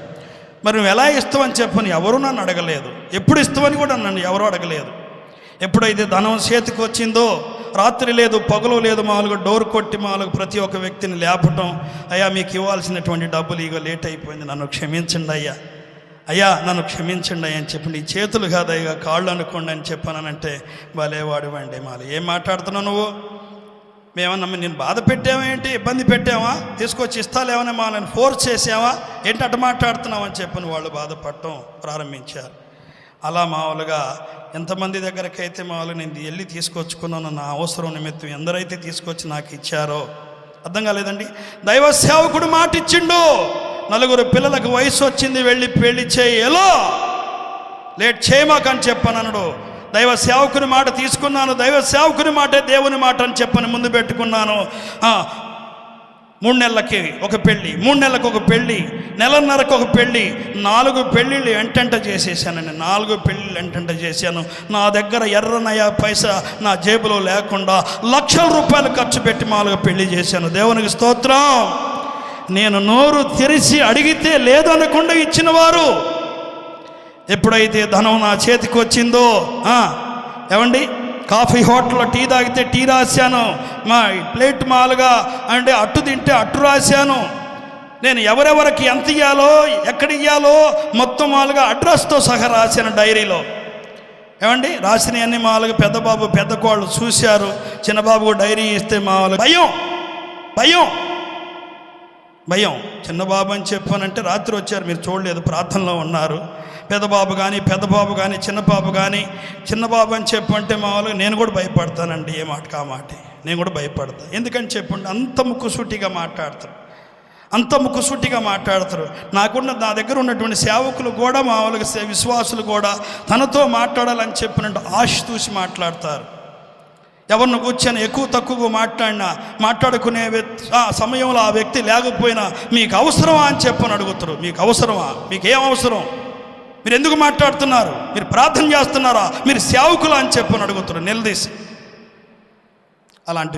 Speaker 1: మరి నువ్వు ఎలా ఇస్తావని చెప్పని ఎవరు నన్ను అడగలేదు. ఎప్పుడు ఇస్తావని కూడా నన్ను ఎవరు అడగలేదు. ఎప్పుడైతే ధనం చేతికి వచ్చిందో రాత్రి లేదు పగలు లేదు మామూలుగా డోర్ కొట్టి మామూలుగా ప్రతి ఒక్క వ్యక్తిని లేపటం, అయ్యా మీకు ఇవ్వాల్సినటువంటి డబ్బులు ఇగో లేట్ అయిపోయింది, నన్ను క్షమించండి అయ్యా నన్ను క్షమించండి అని చెప్పి, నీ చేతులు కాదయ్యా కాళ్ళు అనుకోండి అని చెప్పానంటే భలేవాడు అండి. ఏం మాట్లాడుతున్నావు నువ్వు? మేమన్నా నేను బాధ పెట్టామేంటి, ఇబ్బంది పెట్టావా, తీసుకొచ్చి ఇస్తాలేమన్నా మామూలు ఫోర్స్ చేసావా ఏంటి, అటు మాట్లాడుతున్నావు అని చెప్పని వాళ్ళు బాధపడటం ప్రారంభించారు. అలా మామూలుగా ఎంతమంది దగ్గరకైతే మామూలుగా నేను వెళ్ళి తీసుకొచ్చుకున్నాను, నా అవసరం నిమిత్తం ఎందరైతే తీసుకొచ్చి నాకు ఇచ్చారో. అర్థం కాలేదండి? దైవ సేవకుడు మాట ఇచ్చిండు, 4 పిల్లలకు వయసు వచ్చింది, వెళ్ళి పెళ్లి చేయేలో లేట్ చేయమాకని చెప్పనన్నాడు. దైవ సేవకుని మాట తీసుకున్నాను, దైవ సేవకుని మాటే దేవుని మాట అని చెప్పని ముందు పెట్టుకున్నాను. 3 నెలలకి ఒక పెళ్ళి, 3 నెలలకు ఒక పెళ్ళి, నెలన్నరకు ఒక పెళ్ళి, 4 పెళ్ళిళ్ళు ఎంటెంట చేసేసానండి. 4 పెళ్ళిళ్ళు ఎంటెంట చేశాను. నా దగ్గర ఎర్రనయ్య పైసా నా జేబులో లేకుండా లక్షల రూపాయలు ఖర్చు పెట్టి మామూలుగా పెళ్లి చేశాను. దేవునికి స్తోత్రం. నేను నోరు తెరిచి అడిగితే లేదనకుండా ఇచ్చిన వారు. ఎప్పుడైతే ధనం నా చేతికి వచ్చిందో, ఏమండి కాఫీ హోటల్లో టీ తాగితే టీ రాశాను, మా ప్లేట్ మాలుగా అంటే అట్టు తింటే అట్టు రాశాను. నేను ఎవరెవరికి ఎంత ఇవ్వాలో ఎక్కడ ఇవ్వాలో మొత్తం మాలుగా అడ్రస్తో సహా రాశాను డైరీలో. ఏమండి రాసినవన్నీ మాలుగా పెద్దబాబు పెద్ద కోళ్ళు చూశారు. చిన్నబాబు డైరీ ఇస్తే మామూలుగా భయం భయం. చిన్నబాబు అని చెప్పానంటే రాత్రి వచ్చారు, మీరు చూడలేదు, ప్రార్థనలో ఉన్నారు. పెద్దబాబు కానీ పెద్దబాబు కానీ చిన్నబాబు కానీ, చిన్నబాబు అని చెప్పంటే మామూలుగా నేను కూడా భయపడతానండి, ఏ మాటకు ఆ మాటే నేను కూడా భయపడతాను. ఎందుకని చెప్పండి, అంత ముక్కుసూటిగా మాట్లాడతారు. నా దగ్గర ఉన్నటువంటి సేవకులు కూడా మామూలుగా విశ్వాసులు కూడా తనతో మాట్లాడాలని చెప్పినట్టు ఆశ చూసి మాట్లాడతారు. ఎవరిని కూర్చొని ఎక్కువ తక్కువ మాట్లాడుకునే సమయంలో ఆ వ్యక్తి లేకపోయినా మీకు అవసరమా అని చెప్పని అడుగుతారు. మీకు అవసరమా? మీకేం అవసరం? మీరు ఎందుకు మాట్లాడుతున్నారు? మీరు ప్రార్థన చేస్తున్నారా? మీరు సేవకులా అని చెప్పని అడుగుతారు నిలదీసి. అలాంటి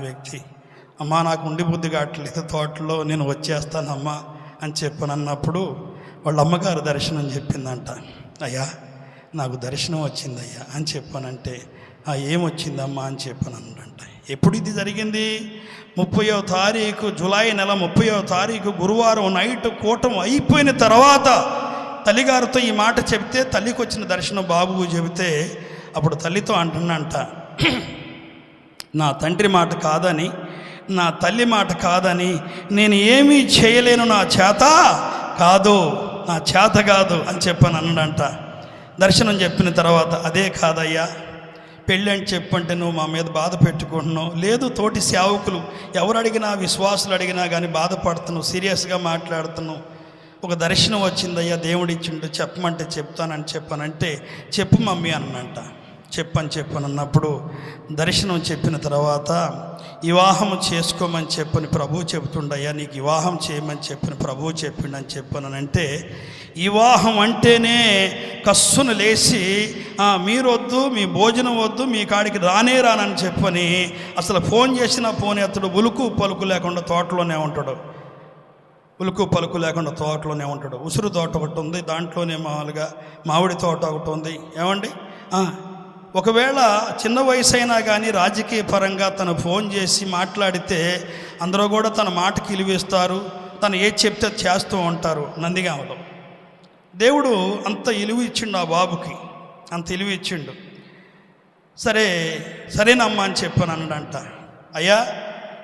Speaker 1: వ్యక్తి అమ్మా నాకు ఉండి బుద్ధి కావట్లేదు తోటలో, నేను వచ్చేస్తానమ్మా అని చెప్పనన్నప్పుడు వాళ్ళ అమ్మగారు దర్శనం చెప్పిందంట. అయ్యా నాకు దర్శనం వచ్చిందయ్యా అని చెప్పానంటే, ఏమొచ్చిందమ్మా అని చెప్పానంట. ఎప్పుడు ఇది జరిగింది? 30వ తారీఖు, జూలై నెల 30వ తారీఖు గురువారం నైట్ కూటం అయిపోయిన తర్వాత తల్లిగారితో ఈ మాట చెబితే, తల్లికి వచ్చిన దర్శనం బాబుకు చెబితే అప్పుడు తల్లితో అంటున్నంట, నా తండ్రి మాట కాదని, నా తల్లి మాట కాదని నేను ఏమీ చేయలేను, నా చేత కాదు అని చెప్పాను అన్నాడంట. దర్శనం చెప్పిన తర్వాత, అదే కాదయ్యా పెళ్ళి అని చెప్పంటే నువ్వు మా మీద బాధ పెట్టుకుంటున్నావు, లేదు తోటి సేవకులు ఎవరు అడిగినా విశ్వాసులు అడిగినా కానీ బాధపడుతున్నావు, సీరియస్గా మాట్లాడుతున్నావు, ఒక దర్శనం వచ్చిందయ్యా దేవుడిచ్చిండు చెప్పమంటే చెప్తానని చెప్పానంటే, చెప్పు మమ్మీ అన్నంట. చెప్పనన్నప్పుడు దర్శనం చెప్పిన తర్వాత వివాహం చేసుకోమని చెప్పని ప్రభువు చెబుతుండయ్యా, నీకు వివాహం చేయమని చెప్పని ప్రభువు చెప్పిండని చెప్పానంటే, వివాహం అంటేనే కస్సును లేచి మీరు వద్దు, మీ భోజనం వద్దు, మీ కాడికి రానని చెప్పని అసలు ఫోన్ చేసినా ఫోన్ ఎత్తడు. ఉలుకు పలుకు లేకుండా తోటలోనే ఉంటాడు. ఉసురు తోట ఒకటి ఉంది, దాంట్లోనే మామూలుగా మామిడి తోట ఒకటి ఉంది. ఏమండి, ఒకవేళ చిన్న వయసు అయినా కానీ రాజకీయ పరంగా తను ఫోన్ చేసి మాట్లాడితే అందరూ కూడా తన మాటకి ఇలువేస్తారు, తను ఏది చెప్తే చేస్తూ ఉంటారు. నందిగామలో దేవుడు అంత ఇలువ ఇచ్చిండు, ఆ బాబుకి అంత ఇలువ ఇచ్చిండు. సరేనమ్మా అని చెప్పాను అన్నాడంట. అయ్యా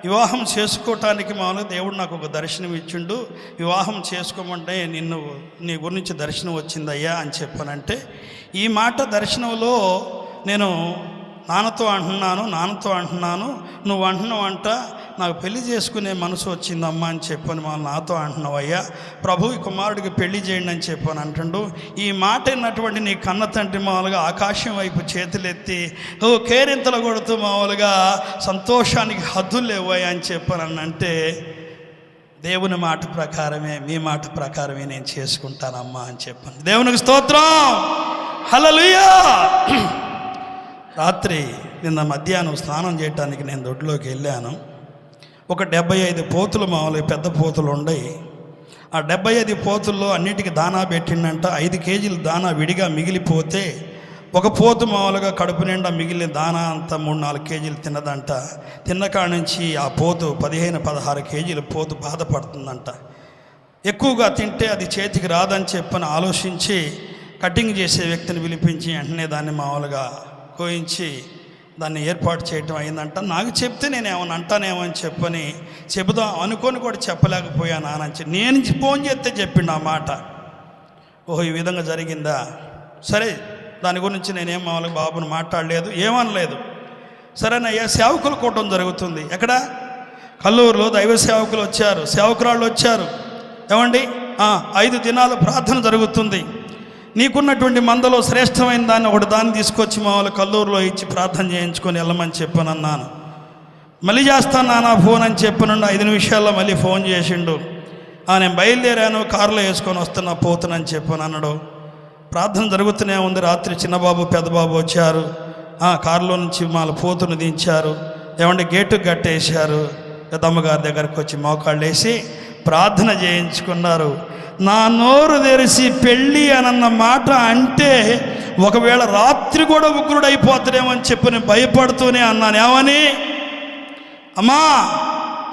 Speaker 1: వివాహం చేసుకోవటానికి మామూలుగా దేవుడు నాకు ఒక దర్శనం ఇచ్చిండు, వివాహం చేసుకోమంటే నీ గురించి దర్శనం వచ్చిందయ్యా అని చెప్పానంటే, ఈ మాట దర్శనంలో నేను నాన్నతో అంటున్నాను, నువ్వు అంటున్నావంట నాకు పెళ్లి చేసుకునే మనసు వచ్చిందమ్మా అని చెప్పాను. మా నాతో అంటున్నావు అయ్యా, ప్రభు ఈ కుమారుడికి పెళ్లి చేయండి అని చెప్పాను అంటుండు. ఈ మాట విన్నటువంటి నీ కన్న తండ్రి మామూలుగా ఆకాశం వైపు చేతులెత్తి కేరింతలు కొడుతూ మామూలుగా సంతోషానికి హద్దులు లేవయ్యా అని చెప్పానంటే, దేవుని మాట ప్రకారమే, మీ మాట ప్రకారమే నేను చేసుకుంటానమ్మా అని చెప్పాను. దేవునికి స్తోత్రం, హల్లెలూయా. రాత్రి నిన్న మధ్యాహ్నం స్నానం చేయడానికి నేను దొడ్లోకి వెళ్ళాను. ఒక 75 పోతులు మామూలుగా పెద్ద పోతులు ఉన్నాయి. ఆ 75 పోతుల్లో అన్నిటికీ దానా పెట్టిండంట. 5 కేజీలు దానా విడిగా మిగిలిపోతే ఒక పోతు మామూలుగా కడుపు నిండా మిగిలిన దానా అంతా 3-4 కేజీలు తిన్నదంట. తిన్నకాడ నుంచి ఆ పోతు 15-16 కేజీలు పోతు బాధపడుతుందంట. ఎక్కువగా తింటే అది చేతికి రాదని చెప్పని ఆలోచించి కటింగ్ చేసే వ్యక్తిని పిలిపించి వెంటనే దాన్ని మామూలుగా కోయించి దాన్ని ఏర్పాటు చేయటం అయిందంట. నాకు చెప్తే నేను ఏమన్నా అంటానేమో అని చెప్పని చెబుదాం అనుకొని కూడా చెప్పలేకపోయాను. నానంచి నేను ఫోన్ చేస్తే చెప్పిండు ఆ మాట. ఓహో ఈ విధంగా జరిగిందా, సరే దాని గురించి నేనేం మామూలుగా బాబుని మాట్లాడలేదు, ఏమనలేదు. సరేనయ్యా సేవకుల కూటం జరుగుతుంది. ఎక్కడ? కల్లూరులో దైవ సేవకులు వచ్చారు, సేవకురాళ్ళు వచ్చారు. ఏమండి 5 దినాలు ప్రార్థన జరుగుతుంది. నీకున్నటువంటి మందలో శ్రేష్టమైన దాన్ని దాన్ని తీసుకొచ్చి మామూలు కల్లూరులో ఇచ్చి ప్రార్థన చేయించుకొని వెళ్ళమని చెప్పానన్నాను. మళ్ళీ చేస్తాను నాన్న ఫోన్ అని చెప్పనుండి 5 నిమిషాల్లో మళ్ళీ ఫోన్ చేసిండు. నేను బయలుదేరాను, కారులో వేసుకొని వస్తున్నా, పోతునని చెప్పాను అన్నాడు. ప్రార్థన జరుగుతూనే ఉంది. రాత్రి చిన్నబాబు పెద్దబాబు వచ్చారు. కారులో నుంచి మాల పోతును దించారు. ఏమంటే గేటు కట్టేశారు. పెద్దమ్మగారి దగ్గరకు వచ్చి మోకాళ్ళు వేసి ప్రార్థన చేయించుకున్నారు. నా నోరు తెరిచి పెళ్ళి అనన్న మాట అంటే ఒకవేళ రాత్రి కూడా ఉగ్రుడైపోతాడేమో అని చెప్పి నేను భయపడుతూనే అన్నాను. ఏమని? అమ్మా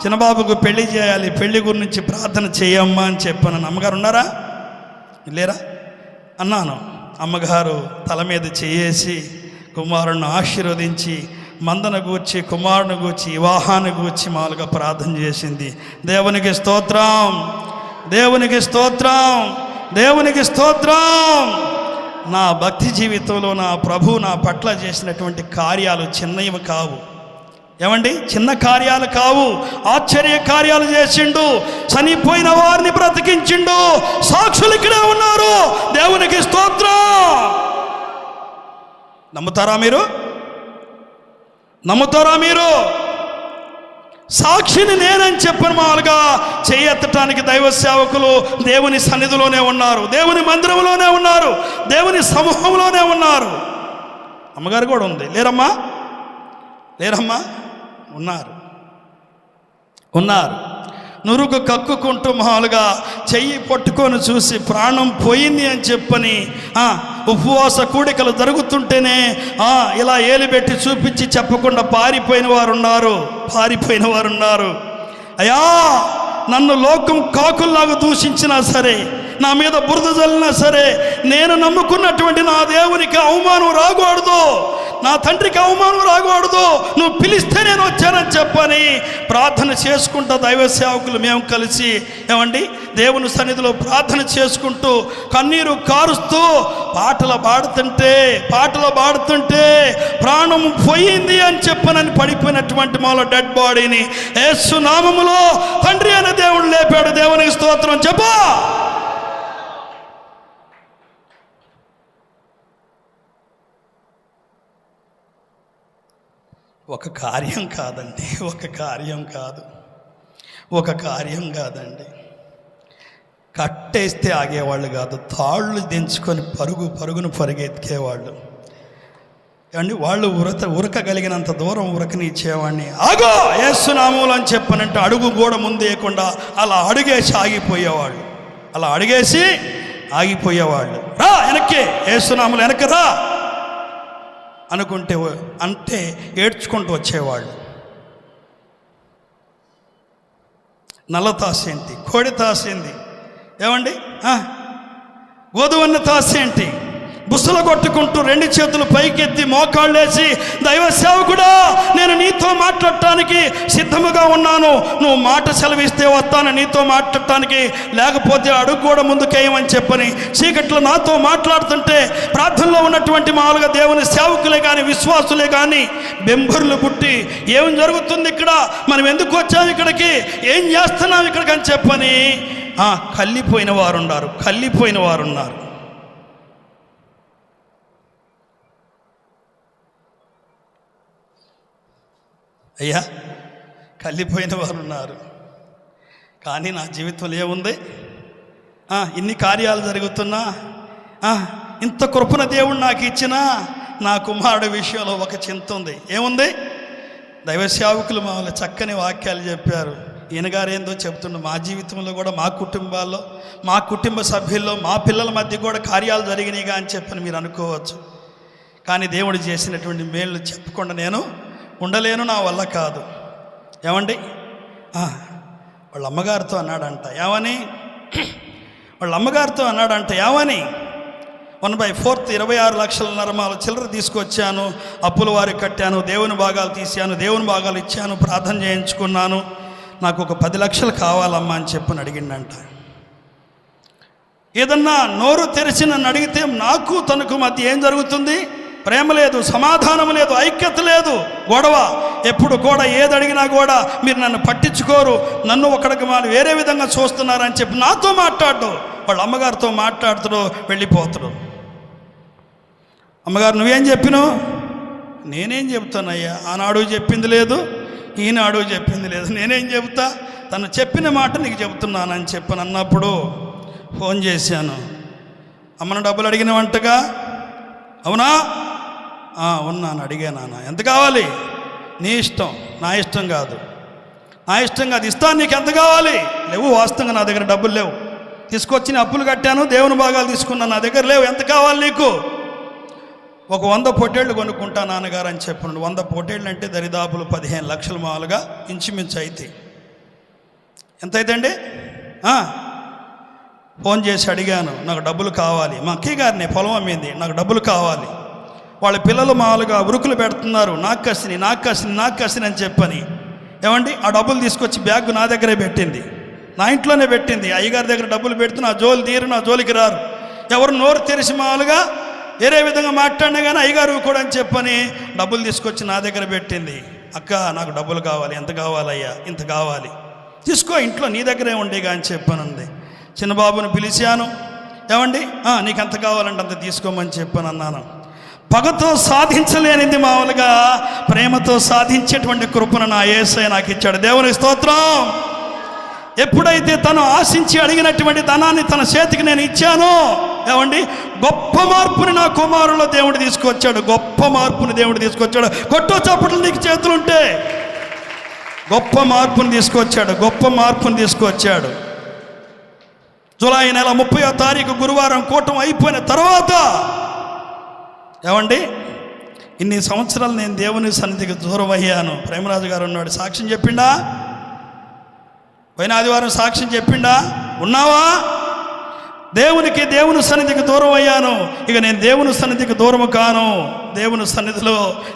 Speaker 1: చిన్నబాబుకు పెళ్లి చేయాలి, పెళ్లి గురించి ప్రార్థన చేయమ్మా అని చెప్పాను. అమ్మగారు ఉన్నారా లేరా అన్నాను. అమ్మగారు తల మీద చేసి కుమారుణ్ణి ఆశీర్వదించి మందను గూర్చి, కుమారుని గూర్చి, వివాహాన్ని గూర్చి మామూలుగా ప్రార్థన చేసింది. దేవునికి స్తోత్రం, దేవునికి స్తోత్రం, దేవునికి స్తోత్రం. నా భక్తి జీవితంలో నా ప్రభు నా పట్ల చేసినటువంటి కార్యాలు చిన్నవి కావు. ఏమండి, చిన్న కార్యాలు కావు, ఆశ్చర్య కార్యాలు చేసిండు. చనిపోయిన వారిని బ్రతికించిండు. సాక్షులు ఇక్కడే ఉన్నారు. దేవునికి స్తోత్రం. నమ్ముతారా మీరు? నమ్ముతారా మీరు? సాక్షిని నేనని చెప్పిన మామూలుగా చేయెత్తటానికి దైవ సేవకులు దేవుని సన్నిధిలోనే ఉన్నారు, దేవుని మందిరంలోనే ఉన్నారు, దేవుని సమూహంలోనే ఉన్నారు. అమ్మగారు కూడా ఉంది. లేరమ్మా? లేరమ్మా? ఉన్నారు. నురుగు కక్కుకుంటూ మామూలుగా చెయ్యి పట్టుకొని చూసి ప్రాణం పోయింది అని చెప్పని ఉపవాస కూడికలు జరుగుతుంటేనే ఇలా ఏలిబెట్టి చూపించి చెప్పకుండా పారిపోయిన వారు ఉన్నారు. అయ్యా, నన్ను లోకం కాకుల్లాగా దూషించినా సరే, నా మీద బురద జల్లినా సరే, నేను నమ్ముకున్నటువంటి నా దేవునికి అవమానం రాకూడదు, నా తండ్రికి అవమానం రాకూడదు, నువ్వు పిలిస్తే నేను వచ్చానని చెప్పని ప్రార్థన చేసుకుంటూ దైవ సేవకులు మేము కలిసి ఏమండి దేవుని సన్నిధిలో ప్రార్థన చేసుకుంటూ కన్నీరు కారుస్తూ పాటలు పాడుతుంటే ప్రాణం పోయింది అని చెప్పనని పడిపోయినటువంటి మాలో డెడ్ బాడీని యేసు నామములో తండ్రి అనే దేవుడు లేపాడు. దేవునికి స్తోత్రం చెప్పు. ఒక కార్యం కాదండి. కట్టేస్తే ఆగేవాళ్ళు కాదు, తాళ్ళు దించుకొని పరుగును పరిగెత్తికేవాళ్ళు. అండి వాళ్ళు ఉరకగలిగినంత దూరం ఉరకనిచ్చేవాడిని. ఆగో యేసు నామములో అని చెప్పనంటే అడుగు కూడా ముందేయకుండా అలా అడుగేసి ఆగిపోయేవాళ్ళు. రా వెనక్కి, యేసు నామములో వెనక్కి రా అంటే ఏడ్చుకుంటూ వచ్చేవాళ్ళు. నల్ల తాసేంటి, కోడి తాసేంటి, ఏమండి గోధుమన్న తాసేంటి, బుసలు కొట్టుకుంటూ రెండు చేతులు పైకెత్తి మోకాళ్ళేసి దైవ సేవకుడా నేను నీతో మాట్లాడటానికి సిద్ధముగా ఉన్నాను, నువ్వు మాట సెలవిస్తే వస్తాను నీతో మాట్లాడటానికి, లేకపోతే అడుగు కూడా ముందుకేయమని చెప్పని చీకట్లో నాతో మాట్లాడుతుంటే ప్రార్థనలో ఉన్నటువంటి మామూలుగా దేవుని సేవకులే కానీ విశ్వాసులే కానీ బెంబర్లు పుట్టి ఏం జరుగుతుంది ఇక్కడ, మనం ఎందుకు వచ్చాము ఇక్కడికి, ఏం చేస్తున్నాం ఇక్కడికి అని చెప్పని కళ్ళిపోయిన వారు ఉన్నారు. అయ్యా, కళ్ళిపోయిన వారు ఉన్నారు. కానీ నా జీవితంలో ఏముంది? ఇన్ని కార్యాలు జరుగుతున్నా, ఇంత కృపణ దేవుడు నాకు ఇచ్చినా నా కుమారుడి విషయంలో ఒక చింత ఉంది. ఏముంది? దైవ సేవకులు మామూలు చక్కని వాక్యాలు చెప్పారు. ఈయనగారు ఏందో చెప్తుండే, మా జీవితంలో కూడా మా కుటుంబాల్లో, మా కుటుంబ సభ్యుల్లో, మా పిల్లల మధ్య కూడా కార్యాలు జరిగినాయిగా అని చెప్పని మీరు అనుకోవచ్చు. కానీ దేవుడు చేసినటువంటి మేళ్ళు చెప్పకుండా నేను ఉండలేను, నా వల్ల కాదు. ఏమండి వాళ్ళ అమ్మగారితో అన్నాడంట. ఏమని? 1/4 26 లక్షల నరమాల చిల్లర తీసుకొచ్చాను, అప్పుల వారికి కట్టాను, దేవుని భాగాలు తీశాను, దేవుని భాగాలు ఇచ్చాను, ప్రార్థన చేయించుకున్నాను, నాకు ఒక 10 లక్షలు కావాలమ్మా అని చెప్పని అడిగిండంట. ఏదన్నా నోరు తెరిచి నన్ను అడిగితే నాకు తనకు మధ్య ఏం జరుగుతుంది? ప్రేమ లేదు, సమాధానం లేదు, ఐక్యత లేదు, గొడవ. ఎప్పుడు కూడా ఏది అడిగినా కూడా మీరు నన్ను పట్టించుకోరు, నన్ను ఒకడికి వాళ్ళు వేరే విధంగా చూస్తున్నారని చెప్పి నాతో మాట్లాడు, వాళ్ళ అమ్మగారితో మాట్లాడుతాడు, వెళ్ళిపోతాడు. అమ్మగారు నువ్వేం చెప్పినావు? నేనేం చెప్తానయ్యా, ఆనాడు చెప్పింది లేదు, ఈనాడు చెప్పింది లేదు, నేనేం చెబుతా, తను చెప్పిన మాట నీకు చెబుతున్నానని చెప్పని అన్నప్పుడు ఫోన్ చేశాను. అమ్మను డబ్బులు అడిగిన వంటగా? అవునా? ఉన్నాను, అడిగానా? ఎంత కావాలి? నీ ఇష్టం, నా ఇష్టం కాదు, ఇస్తాను, నీకు ఎంత కావాలి? లేవు, వాస్తవంగా నా దగ్గర డబ్బులు లేవు, తీసుకొచ్చి నేను అప్పులు కట్టాను, దేవుని భాగాలు తీసుకున్నాను, నా దగ్గర లేవు, ఎంత కావాలి నీకు? ఒక 100 పొట్టేళ్ళు కొనుక్కుంటా నాన్నగారు అని చెప్పినాడు. 100 పొట్టేళ్ళు అంటే దరిదాపులు 15 లక్షలు మామూలుగా ఇంచుమించు అయితే. ఎంత అయితండి? ఫోన్ చేసి అడిగాను, నాకు డబ్బులు కావాలి. మా అక్కయ్య గారిని పొలం అమ్మింది, నాకు డబ్బులు కావాలి. వాళ్ళ పిల్లలు మామూలుగా ఉరుకులు పెడుతున్నారు, నాకు కసిని అని చెప్పని. ఏమండి, ఆ డబ్బులు తీసుకొచ్చి బ్యాగ్ నా దగ్గరే పెట్టింది, నా ఇంట్లోనే పెట్టింది. అయ్యగారి దగ్గర డబ్బులు పెడితే నా జోలు తీరు, నా జోలికి రారు. ఎవరు నోరు తెరిచి మామూలుగా వేరే విధంగా మాట్లాడినా కానీ అయ్యగారు కూడా అని చెప్పని డబ్బులు తీసుకొచ్చి నా దగ్గర పెట్టింది. అక్క, నాకు డబ్బులు కావాలి. ఎంత కావాలయ్యా? ఇంత కావాలి, తీసుకో, ఇంట్లో నీ దగ్గరే ఉండేగా అని చెప్పానంది. చిన్నబాబుని పిలిచాను. ఏమండి, నీకు ఎంత కావాలంటే అంత తీసుకోమని చెప్పాను అన్నాను. పగతో సాధించలేనిది మామూలుగా ప్రేమతో సాధించేటువంటి కృపను నా యేసయ్య నాకు ఇచ్చాడు. దేవునికి స్తోత్రం. ఎప్పుడైతే తను ఆశించి అడిగినటువంటి ధనాన్ని తన చేతికి నేను ఇచ్చానో, ఏమండి, గొప్ప మార్పుని నా కుమారులో దేవుడు తీసుకొచ్చాడు. గొప్ప మార్పుని దేవుడు తీసుకొచ్చాడు. కొట్టో చప్పట్లు నీకు చేతులుంటే. గొప్ప మార్పుని తీసుకొచ్చాడు. గొప్ప మార్పుని తీసుకొచ్చాడు. జూలై నెల 30వ తారీఖు గురువారం కూటమి అయిపోయిన తర్వాత, ఏమండి, ఇన్ని సంవత్సరాలు నేను దేవుని సన్నిధికి దూరం అయ్యాను. ప్రేమరాజు గారు ఉన్నాడు, సాక్ష్యం చెప్పిండా? పోయిన ఆదివారం సాక్ష్యం చెప్పిండా? ఉన్నావా? దేవుని సన్నిధికి దూరం అయ్యాను. ఇక నేను దేవుని సన్నిధికి దూరము కాను. దేవుని సన్నిధిలో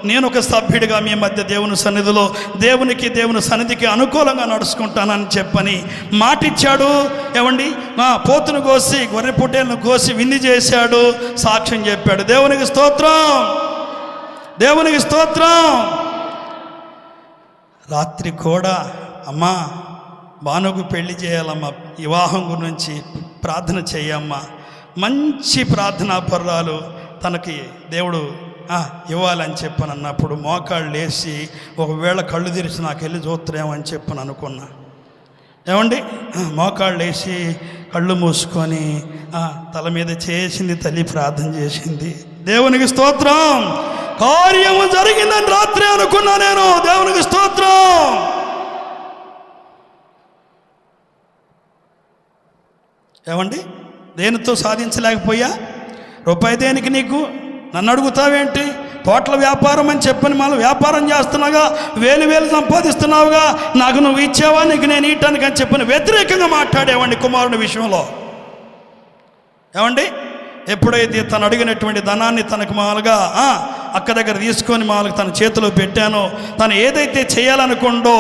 Speaker 1: నేను ఒక సభ్యుడిగా మీ మధ్య దేవుని సన్నిధిలో దేవుని సన్నిధికి అనుకూలంగా నడుచుకుంటానని చెప్పని మాటిచ్చాడు. ఏమండి, పోతును కోసి గొర్రె పొట్టేలను కోసి విందు చేశాడు, సాక్ష్యం చెప్పాడు. దేవునికి స్తోత్రం, దేవునికి స్తోత్రం. రాత్రి కూడా, అమ్మా భానుకు పెళ్లి చేయాలమ్మా, వివాహం గురించి ప్రార్థన చేయమ్మా, మంచి ప్రార్థనా పరురాలు తనకి దేవుడు ఇవ్వాలని చెప్పని అన్నప్పుడు మోకాళ్ళు లేచి ఒకవేళ కళ్ళు తెరిచి నాకు వెళ్ళి చూస్తారేమో అని చెప్పని అనుకున్నా. ఏమండి, మోకాళ్ళు లేచి కళ్ళు మూసుకొని తల మీద చేసింది, తల్లి ప్రార్థన చేసింది. దేవునికి స్తోత్రం. కార్యము జరిగిందని రాత్రి అనుకున్నా నేను. దేవునికి స్తోత్రం. ఏమండి, దేనితో సాధించలేకపోయా? రూపాయి దేనికి నీకు? నన్ను అడుగుతావేంటి? తోటల వ్యాపారం అని చెప్పని మనం వ్యాపారం చేస్తున్నావుగా, వేలు సంపాదిస్తున్నావుగా, నాకు నువ్వు ఇచ్చావా, నీకు నేను ఇయ్యటానికి అని చెప్పని వ్యతిరేకంగా మాట్లాడేవాడిని కుమారుని విషయంలో. ఏమండి, ఎప్పుడైతే తను అడిగినటువంటి ధనాన్ని తనకు మామూలుగా అక్క దగ్గర తీసుకొని మామూలుగా తన చేతిలో పెట్టానో, తను ఏదైతే చేయాలనుకుండో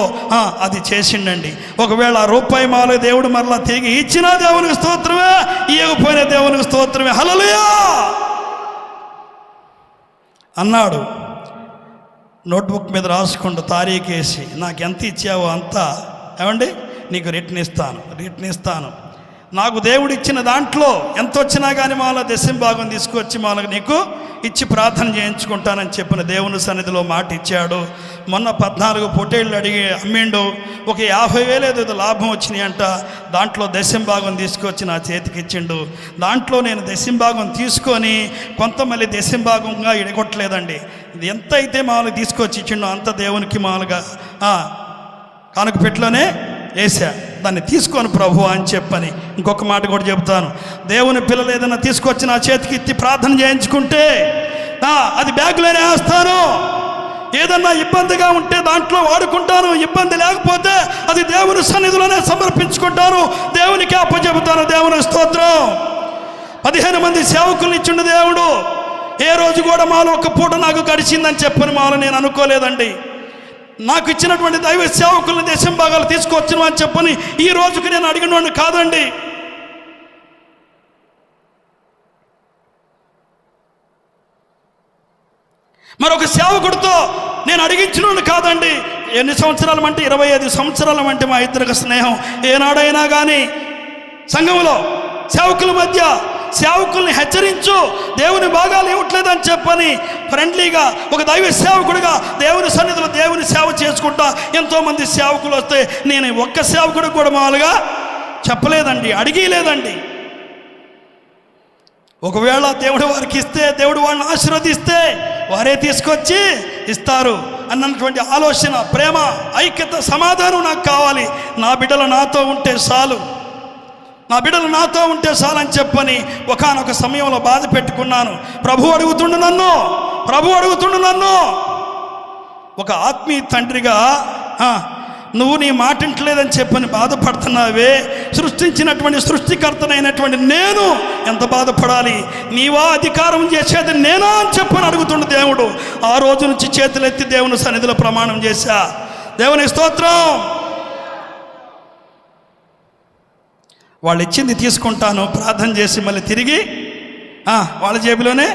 Speaker 1: అది చేసిండండి. ఒకవేళ ఆ రూపాయి మామూలుగా దేవుడు మరలా తిరిగి ఇచ్చినా దేవునికి స్తోత్రమే, ఇవ్వకపోయినా దేవునికి స్తోత్రమే. హల్లెలూయా అన్నాడు. నోట్బుక్ మీద రాసుకుంటూ తారీఖేసి నాకు ఎంత ఇచ్చావో అంతా, ఏమండి, నీకు రిటర్న్ ఇస్తాను. నాకు దేవుడు ఇచ్చిన దాంట్లో ఎంత వచ్చినా కానీ మాలో దశంభాగం తీసుకొచ్చి మాలకు నీకు ఇచ్చి ప్రార్థన చేయించుకుంటానని చెప్పిన దేవుని సన్నిధిలో మాట ఇచ్చాడు. మొన్న 14 పొట్టేళ్ళు అడిగి అమ్మిండు. ఒక 50,000 ఏదో లాభం వచ్చినాయి అంట. దాంట్లో దశంభాగం తీసుకొచ్చి నా చేతికి ఇచ్చిండు. దాంట్లో నేను దశంభాగం తీసుకొని కొంత మళ్ళీ దశంభాగంగా ఇడగొట్టలేదండి. ఇది ఎంత అయితే మామూలుగా తీసుకొచ్చి ఇచ్చిండో అంత దేవునికి మామూలుగా కానుక పెట్టలోనే వేసా. దాన్ని తీసుకొని ప్రభు అని చెప్పని ఇంకొక మాట కూడా చెబుతాను. దేవుని పిల్లలు ఏదైనా తీసుకొచ్చి నా చేతికి ఇచ్చి ప్రార్థన చేయించుకుంటే అది బ్యాగులోనే వేస్తాను. ఏదన్నా ఇబ్బందిగా ఉంటే దాంట్లో వాడుకుంటాను. ఇబ్బంది లేకపోతే అది దేవుని సన్నిధిలోనే సమర్పించుకుంటాను, దేవునికి అప్పచెబుతాను. దేవుని స్తోత్రం. 15 మంది సేవకుల్ని ఇచ్చిండు దేవుడు. ఏ రోజు కూడా మాలో ఒక పూట నాకు గడిచిందని చెప్పని మాలో నేను అనుకోలేదండి. నాకు ఇచ్చినటువంటి దైవ సేవకులను దేశం భాగాలు తీసుకొచ్చిన అని చెప్పని ఈ రోజుకి నేను అడిగిన వాడిని కాదండి. మరొక సేవకుడితో నేను అడిగించిన వాడిని కాదండి. ఎన్ని సంవత్సరాలు అంటే 25 సంవత్సరాల అంటే మా ఇద్దరికి స్నేహం. ఏనాడైనా కానీ సంఘంలో సేవకుల మధ్య సేవకుల్ని హెచ్చరించు, దేవుని భాగాలు ఇవ్వట్లేదని చెప్పని ఫ్రెండ్లీగా ఒక దైవ సేవకుడిగా దేవుని సన్నిధిలో దేవుని సేవ చేసుకుంటా ఎంతోమంది సేవకులు వస్తే నేను ఒక్క సేవకుడికి కూడా మామూలుగా చెప్పలేదండి, అడిగలేదండి. ఒకవేళ దేవుడు వారికి ఇస్తే, దేవుడు వాళ్ళని ఆశీర్వదిస్తే వారే తీసుకొచ్చి ఇస్తారు అన్నటువంటి ఆలోచన, ప్రేమ, ఐక్యత, సమాధానం నాకు కావాలి. నా బిడ్డలు నాతో ఉంటే చాలని చెప్పని ఒకానొక సమయంలో బాధ పెట్టుకున్నాను. ప్రభు అడుగుతుండు నన్ను ఒక ఆత్మీయ తండ్రిగా, నువ్వు నీ మాట ఇంటలేదని చెప్పని బాధపడుతున్నావే, సృష్టించినటువంటి సృష్టికర్తనైనటువంటి నేను ఎంత బాధపడాలి? నీవా అధికారం చేసేది నేనా అని చెప్పని అడుగుతుండే దేవుడు. ఆ రోజు నుంచి చేతులెత్తి దేవుని సన్నిధిలో ప్రమాణం చేశా. దేవుని స్తోత్రం. వాళ్ళు ఇచ్చింది తీసుకుంటాను, ప్రార్థన చేసి మళ్ళీ తిరిగి వాళ్ళ జేబులోనే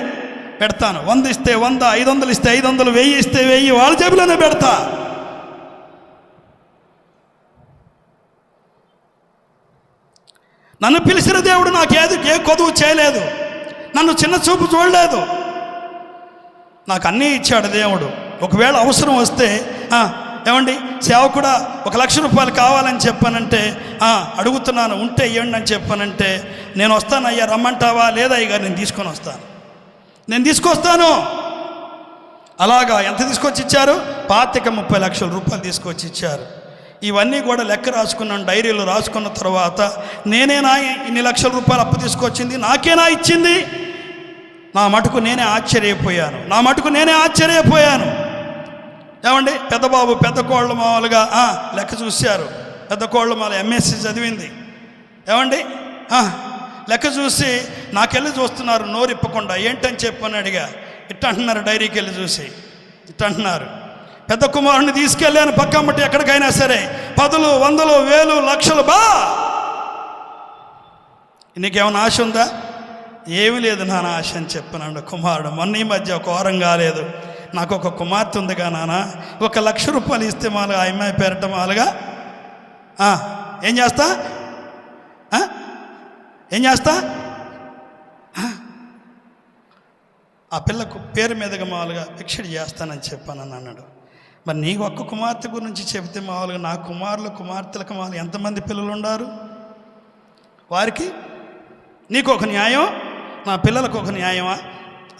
Speaker 1: పెడతాను. 100 ఇస్తే 100, 500 ఇస్తే 500, 1000 ఇస్తే 1000 వాళ్ళ జేబులోనే పెడతా. నన్ను పిలిచిన దేవుడు నాకేది ఏ కొదువు చేయలేదు, నన్ను చిన్న చూపు చూడలేదు, నాకు అన్నీ ఇచ్చాడు దేవుడు. ఒకవేళ అవసరం వస్తే ఏమండి సేవకుడా 1,00,000 రూపాయలు కావాలని చెప్పానంటే అడుగుతున్నాను, ఉంటే ఇవ్వండి అని చెప్పానంటే నేను వస్తాను అయ్యా, రమ్మంటావా? లేదా అయ్యా నేను తీసుకొని వస్తాను, నేను తీసుకొస్తాను. అలాగా ఎంత తీసుకొచ్చి ఇచ్చారు? 25-30 లక్షల రూపాయలు తీసుకొచ్చి ఇచ్చారు. ఇవన్నీ కూడా లెక్క రాసుకున్నాను, డైరీలో రాసుకున్న తర్వాత నేనేనా ఇన్ని లక్షల రూపాయలు అప్పు తీసుకొచ్చింది, నాకేనా ఇచ్చింది? నా మటుకు నేనే ఆశ్చర్యపోయాను. ఏమండి పెద్ద బాబు పెద్ద కోళ్ళ మామూలుగా లెక్క చూశారు. పెద్ద కోళ్ళ మాల MSc చదివింది. ఏమండి లెక్క చూసి నాకెళ్ళి చూస్తున్నారు నోరిప్పకుండా. ఏంటని చెప్పని అడిగా. ఇట్ట అంటున్నారు, డైరీకి వెళ్ళి చూసి ఇట్ట అంటున్నారు. పెద్ద కుమారుని తీసుకెళ్ళాను పక్కమ్మటి ఎక్కడికైనా సరే, 10, 100, 1000, లక్షలు నీకేమైనా ఆశ ఉందా? ఏమీ లేదు నాన్న ఆశ అని చెప్పినాడు కుమారుడు. మొన్న ఈ మధ్య ఒక వారం కాలేదు, నాకు ఒక కుమార్తె ఉందిగా నాన్న, 1,00,000 రూపాయలు ఇస్తే మాలుగా ఆ అమ్మాయి పేరట మాలుగా ఏం చేస్తా ఆ పిల్లకు పేరు మీదుగా మామూలుగా భిక్షడి చేస్తానని చెప్పానని అన్నాడు. మరి నీకు ఒక్క కుమార్తె గురించి చెబితే మామూలుగా నా కుమార్తెలకు మామూలుగా ఎంతమంది పిల్లలు ఉన్నారు? వారికి నీకు ఒక న్యాయం, నా పిల్లలకు ఒక న్యాయమా?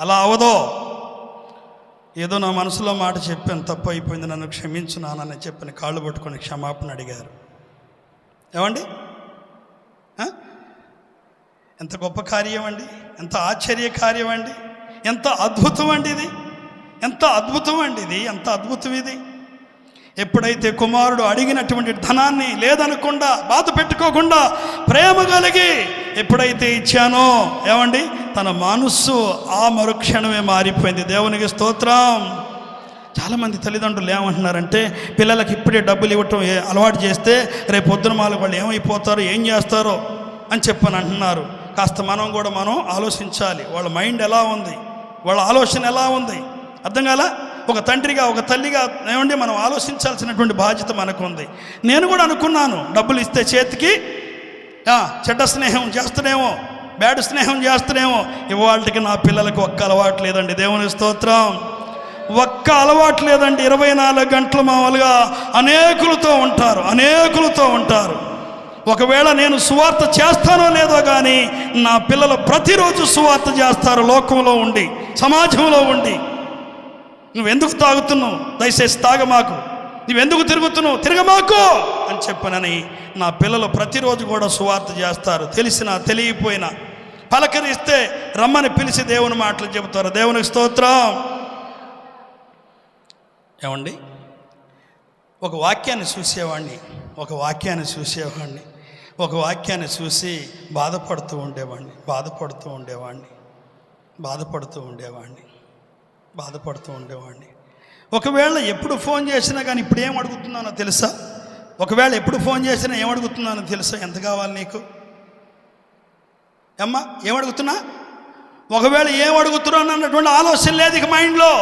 Speaker 1: అలా అవదో. ఏదో నా మనసులో మాట చెప్పాను, తప్పు అయిపోయింది, నన్ను క్షమించు నాన్నని చెప్పని కాళ్ళు పట్టుకొని క్షమాపణ అడిగారు. ఏమండి ఎంత గొప్ప కార్యం అండి, ఎంత ఆశ్చర్య కార్యం అండి, ఎంత అద్భుతం అండి ఇది, ఎంత అద్భుతం ఇది. ఎప్పుడైతే కుమారుడు అడిగినటువంటి ధనాన్ని లేదనకుండా బాధ పెట్టుకోకుండా ప్రేమ కలిగి ఎప్పుడైతే ఇచ్చానో ఏమండి తన మనస్సు ఆ మరుక్షణమే మారిపోయింది. దేవునికి స్తోత్రం. చాలామంది తల్లిదండ్రులు ఏమంటున్నారంటే పిల్లలకి ఇప్పుడే డబ్బులు ఇవ్వటం అలవాటు చేస్తే రేపు పొద్దున వాళ్ళు ఏమైపోతారో ఏం చేస్తారో అని చెప్పని అంటున్నారు. కాస్త మనం ఆలోచించాలి. వాళ్ళ మైండ్ ఎలా ఉంది, వాళ్ళ ఆలోచన ఎలా ఉంది, అర్థం కాలా? ఒక తండ్రిగా ఒక తల్లిగా ఏమండి మనం ఆలోచించాల్సినటువంటి బాధ్యత మనకు ఉంది. నేను కూడా అనుకున్నాను, డబ్బులు ఇస్తే చేతికి చెడ్డ స్నేహం చేస్తూనేమో, బ్యాడ్ స్నేహం చేస్తూనేమో. ఇవాళకి నా పిల్లలకు ఒక్క అలవాటు లేదండి. దేవుని స్తోత్రం. ఒక్క అలవాటు లేదండి. 24 గంటలు మామూలుగా అనేకులతో ఉంటారు. ఒకవేళ నేను సువార్త చేస్తానో లేదో కానీ నా పిల్లలు ప్రతిరోజు సువార్త చేస్తారు. లోకంలో ఉండి, సమాజంలో ఉండి, నువ్వెందుకు తాగుతున్నావు, దయచేసి తాగమాకు, నువ్వెందుకు తిరుగుతున్నావు, తిరగమాకు అని చెప్పనని నా పిల్లలు ప్రతిరోజు కూడా సువార్త చేస్తారు. తెలిసినా తెలియపోయినా పలకరిస్తే రమ్మని పిలిచి దేవుని మాటలు చెబుతారు. దేవునికి స్తోత్రం. ఏమండి ఒక వాక్యాన్ని చూసి బాధపడుతూ ఉండేవాడిని. ఒకవేళ ఎప్పుడు ఫోన్ చేసినా కానీ ఇప్పుడు ఏం అడుగుతున్నానో తెలుసా? ఎంత కావాలి నీకు అమ్మా, ఏమడుగుతున్నా? ఒకవేళ ఏం అడుగుతున్నాను అన్నటువంటి ఆలోచన లేదు ఇక మైండ్లో.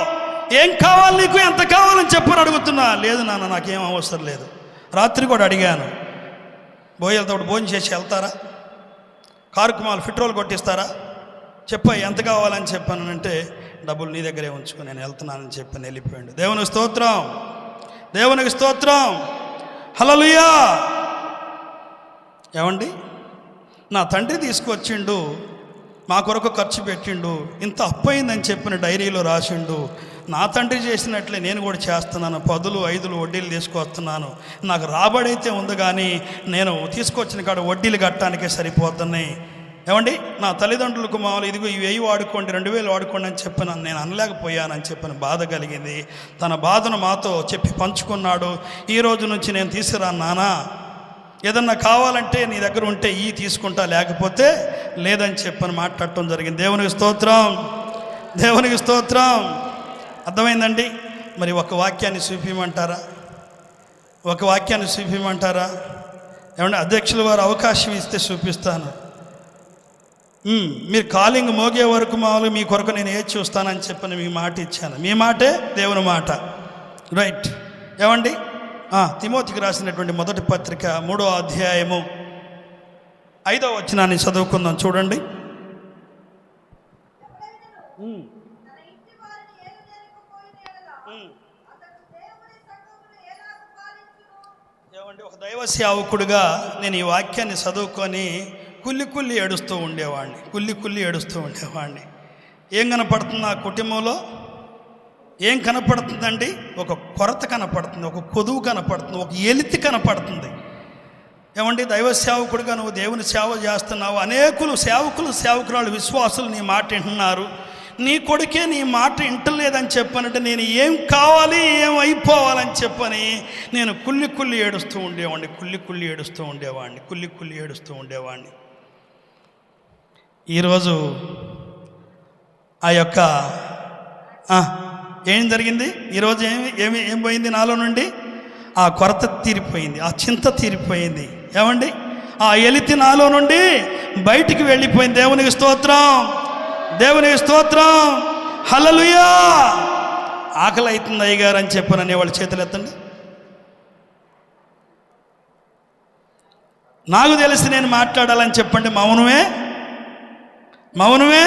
Speaker 1: ఏం కావాలి నీకు, ఎంత కావాలని చెప్పని అడుగుతున్నా. లేదు నాన్న నాకేం అవసరం లేదు. రాత్రి కూడా అడిగాను, బోయలతో భోజనం చేసి వెళ్తారా, కారుకు మాలు పెట్రోల్ కొట్టిస్తారా, చెప్పా ఎంత కావాలని చెప్పానంటే డబ్బులు నీ దగ్గరే ఉంచుకొని నేను వెళ్తున్నానని చెప్పి వెళ్ళిపోయాడు. దేవునికి స్తోత్రం. హల్లెలూయా. ఏమండి నా తండ్రి తీసుకొచ్చిండు, మా కొరకు ఖర్చు పెట్టిండు, ఇంత అప్పయిందని చెప్పిన డైరీలో రాసిండు. నా తండ్రి చేసినట్లే నేను కూడా చేస్తున్నాను. 10, 5 వడ్డీలు తీసుకొస్తున్నాను. నాకు రాబడైతే ఉంది కానీ నేను తీసుకొచ్చిన కాడ వడ్డీలు కట్టడానికే సరిపోతున్నాయి. ఏమండి నా తల్లిదండ్రులకు మామూలు ఇదిగో 1000 వాడుకోండి, 2000 వాడుకోండి అని చెప్పిన నేను అనలేకపోయానని చెప్పిన బాధ కలిగింది. తన బాధను మాతో చెప్పి పంచుకున్నాడు. ఈ రోజు నుంచి నేను తీసుకురాను నాన్న, ఏదన్నా కావాలంటే నీ దగ్గర ఉంటే ఈ తీసుకుంటా, లేకపోతే లేదని చెప్పని మాట్లాడటం జరిగింది. దేవునికి స్తోత్రం, దేవునికి స్తోత్రం. అర్థమైందండి? మరి ఒక వాక్యాన్ని చూపించమంటారా? ఒక వాక్యాన్ని చూపించమంటారా? ఏమంటే అధ్యక్షుల వారు అవకాశం ఇస్తే చూపిస్తాను. మీరు కాలింగ్ మోగే వరకు మామూలుగా మీ కొరకు నేను ఏది చూస్తానని చెప్పని మీ మాట ఇచ్చాను. మీ మాటే దేవుని మాట. రైట్. ఏమండి? తిమోతికి రాసినటువంటి మొదటి పత్రిక 3వ అధ్యాయము 5వ వచనాన్ని చదువుకుందాం. చూడండి. ఏమండి? ఒక దైవ సేవకుడుగా నేను ఈ వాక్యాన్ని చదువుకొని కుల్లి ఏడుస్తూ ఉండేవాడిని. ఏం కనపడుతుంది ఆ కుటుంబంలో? ఏం కనపడుతుందండి? ఒక కొరత కనపడుతుంది, ఒక కొదువు కనపడుతుంది, ఒక ఎలితి కనపడుతుంది. ఏమండి? దైవ సేవకుడిగా నువ్వు దేవుని సేవ చేస్తున్నావు. అనేకులు సేవకురాలు విశ్వాసులు నీ మాట వింటున్నారు. నీ కొడుకే నీ మాట వింటలేదని చెప్పనంటే నేను ఏం కావాలి, ఏం అయిపోవాలని చెప్పని నేను కుల్లి ఏడుస్తూ ఉండేవాడిని. ఈరోజు ఆ యొక్క ఏం జరిగింది? ఈరోజు ఏం పోయింది నాలో నుండి? ఆ కొరత తీరిపోయింది, ఆ చింత తీరిపోయింది. ఏమండి? ఆ ఎలితి నాలో నుండి బయటికి వెళ్ళిపోయింది. దేవునికి స్తోత్రం, దేవునికి స్తోత్రం. హల్లెలూయా. ఆకలి అవుతుంది అయ్యగారు అని చెప్పననే వాళ్ళు చేతులు ఎత్తండి. నాకు తెలిసి నేను మాట్లాడాలని చెప్పండి. మౌనమే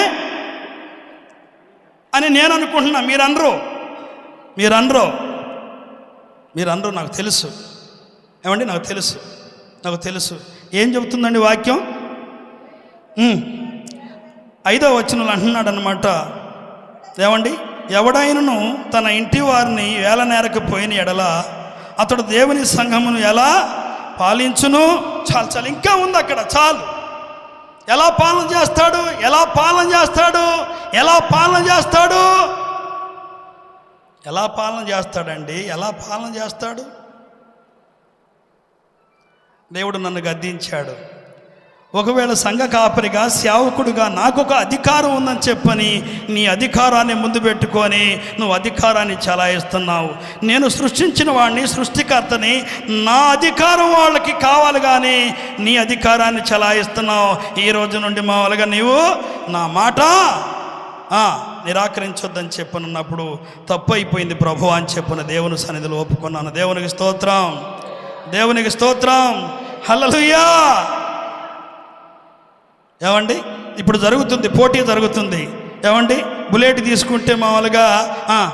Speaker 1: అని నేను అనుకుంటున్నా. మీరందరూ నాకు తెలుసు. ఏమండి? నాకు తెలుసు. ఏం చెబుతుందండి వాక్యం? 5వ వచనంలో అంటున్నాడు అన్నమాట. ఏమండి? ఎవడైనను తన ఇంటి వారిని ఏలనేరకపోయిన ఎడల అతడు దేవుని సంఘమును ఎలా పాలించును? చాలు ఇంకా ఉంది అక్కడ. చాలు. ఎలా పాలన చేస్తాడు? దేవుడు నన్ను గద్దించాడు. ఒకవేళ సంఘ కాపరిగా, సేవకుడిగా నాకు ఒక అధికారం ఉందని చెప్పని నీ అధికారాన్ని ముందు పెట్టుకొని నువ్వు అధికారాన్ని చలాయిస్తున్నావు. నేను సృష్టించిన వాడిని, సృష్టికర్తని, నా అధికారం వాళ్ళకి కావాలి, కానీ నీ అధికారాన్ని చలాయిస్తున్నావు. ఈ రోజు నుండి మామూలుగా నీవు నా మాట నిరాకరించొద్దని చెప్పనున్నప్పుడు తప్పు అయిపోయింది ప్రభు అని చెప్పిన దేవుని సన్నిధిలో ఒప్పుకున్నాను. దేవునికి స్తోత్రం. హల్లెలూయా. ఏమండి? ఇప్పుడు పోటీ జరుగుతుంది. ఏమండి? బుల్లెట్ తీసుకుంటే మామూలుగా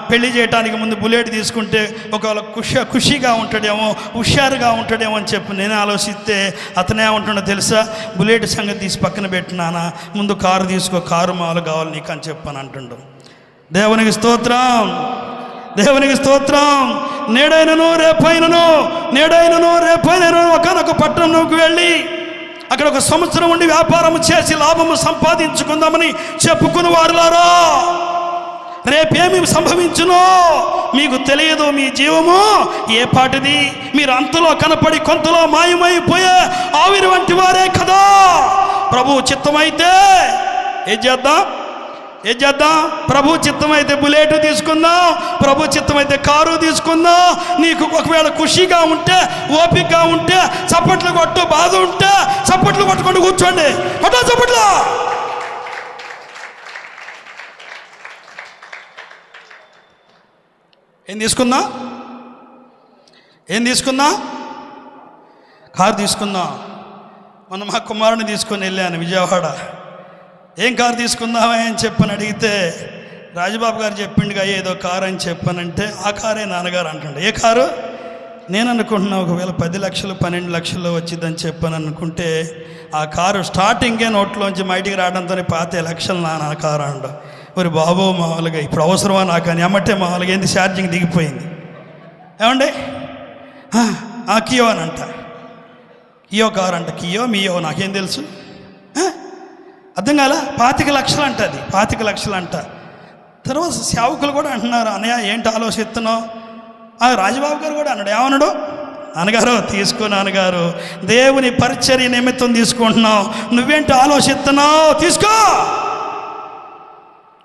Speaker 1: పెళ్లి చేయడానికి ముందు బుల్లెట్ తీసుకుంటే ఒకవేళ ఖుషిగా ఉంటాడేమో, హుషారుగా ఉంటాడేమో అని చెప్పి నేను ఆలోచిస్తే అతనే ఉంటుండో తెలుసా? బుల్లెట్ సంగతి తీసి పక్కన పెట్టినానా, ముందు కారు తీసుకో, కారు మామూలు కావాలి నీకు అని చెప్పని అంటుండు. దేవునికి స్తోత్రం. నేడైనను రేపైనను ఒకనొక పట్టణంలోకి వెళ్ళి అక్కడ 1 సంవత్సరం ఉండి వ్యాపారం చేసి లాభము సంపాదించుకుందామని చెప్పుకుని వారులారా, రేపేమి సంభవించునో మీకు తెలియదు. మీ జీవము ఏ పాటిది? మీరు అంతలో కనపడి కొంతలో మాయమైపోయే ఆవిరి వంటి వారే కదా. ప్రభు చిత్తమైతే ఏం చేద్దాం? ప్రభు చిత్తమైతే బుల్లెట్ తీసుకుందాం, ప్రభు చిత్తమైతే కారు తీసుకుందాం. నీకు ఒకవేళ ఖుషిగా ఉంటే, ఓపికగా ఉంటే చప్పట్లు కొట్టు, బాధ ఉంటే చప్పట్లు కొట్టుకుంటూ కూర్చోండి. చప్పట్లు. ఏం తీసుకుందాం? కారు తీసుకుందాం. మొన్న మా కుమారుని తీసుకొని వెళ్ళాను విజయవాడ. ఏం కారు తీసుకుందామా అని చెప్పని అడిగితే రాజబాబు గారు చెప్పిండుగా ఏదో కారు అని చెప్పానంటే ఆ కారే నాన్నగారు అంటుండే. ఏ కారు? నేను అనుకుంటున్నా ఒకవేళ 10 లక్షలు 12 లక్షల్లో వచ్చిందని చెప్పని అనుకుంటే ఆ కారు స్టార్టింగే నోట్లోంచి బయటికి రావడంతో 25 లక్షలు నాన్న కారు అండు. మరి బాబు మామూలుగా ఇప్పుడు అవసరమా నాకు అని అమ్మటే మామూలుగా ఏంది ఛార్జింగ్ దిగిపోయింది. ఏమండి? కియో అని అంట. కియో కారు అంట. కియో మీయో నాకేం తెలుసు? అర్థం కాల. 25 లక్షలు అంట. అది 25 లక్షలు అంట. తర్వాత సేవకులు కూడా అంటున్నారు, అన్నయ్య ఏంటి ఆలోచిస్తున్నావు? రాజబాబు గారు కూడా అన్నాడు. ఏమన్నాడు? నాన్నగారు తీసుకో నాన్నగారు, దేవుని పరిచర్య నిమిత్తం తీసుకుంటున్నావు, నువ్వేంటి ఆలోచిస్తున్నావు, తీసుకో.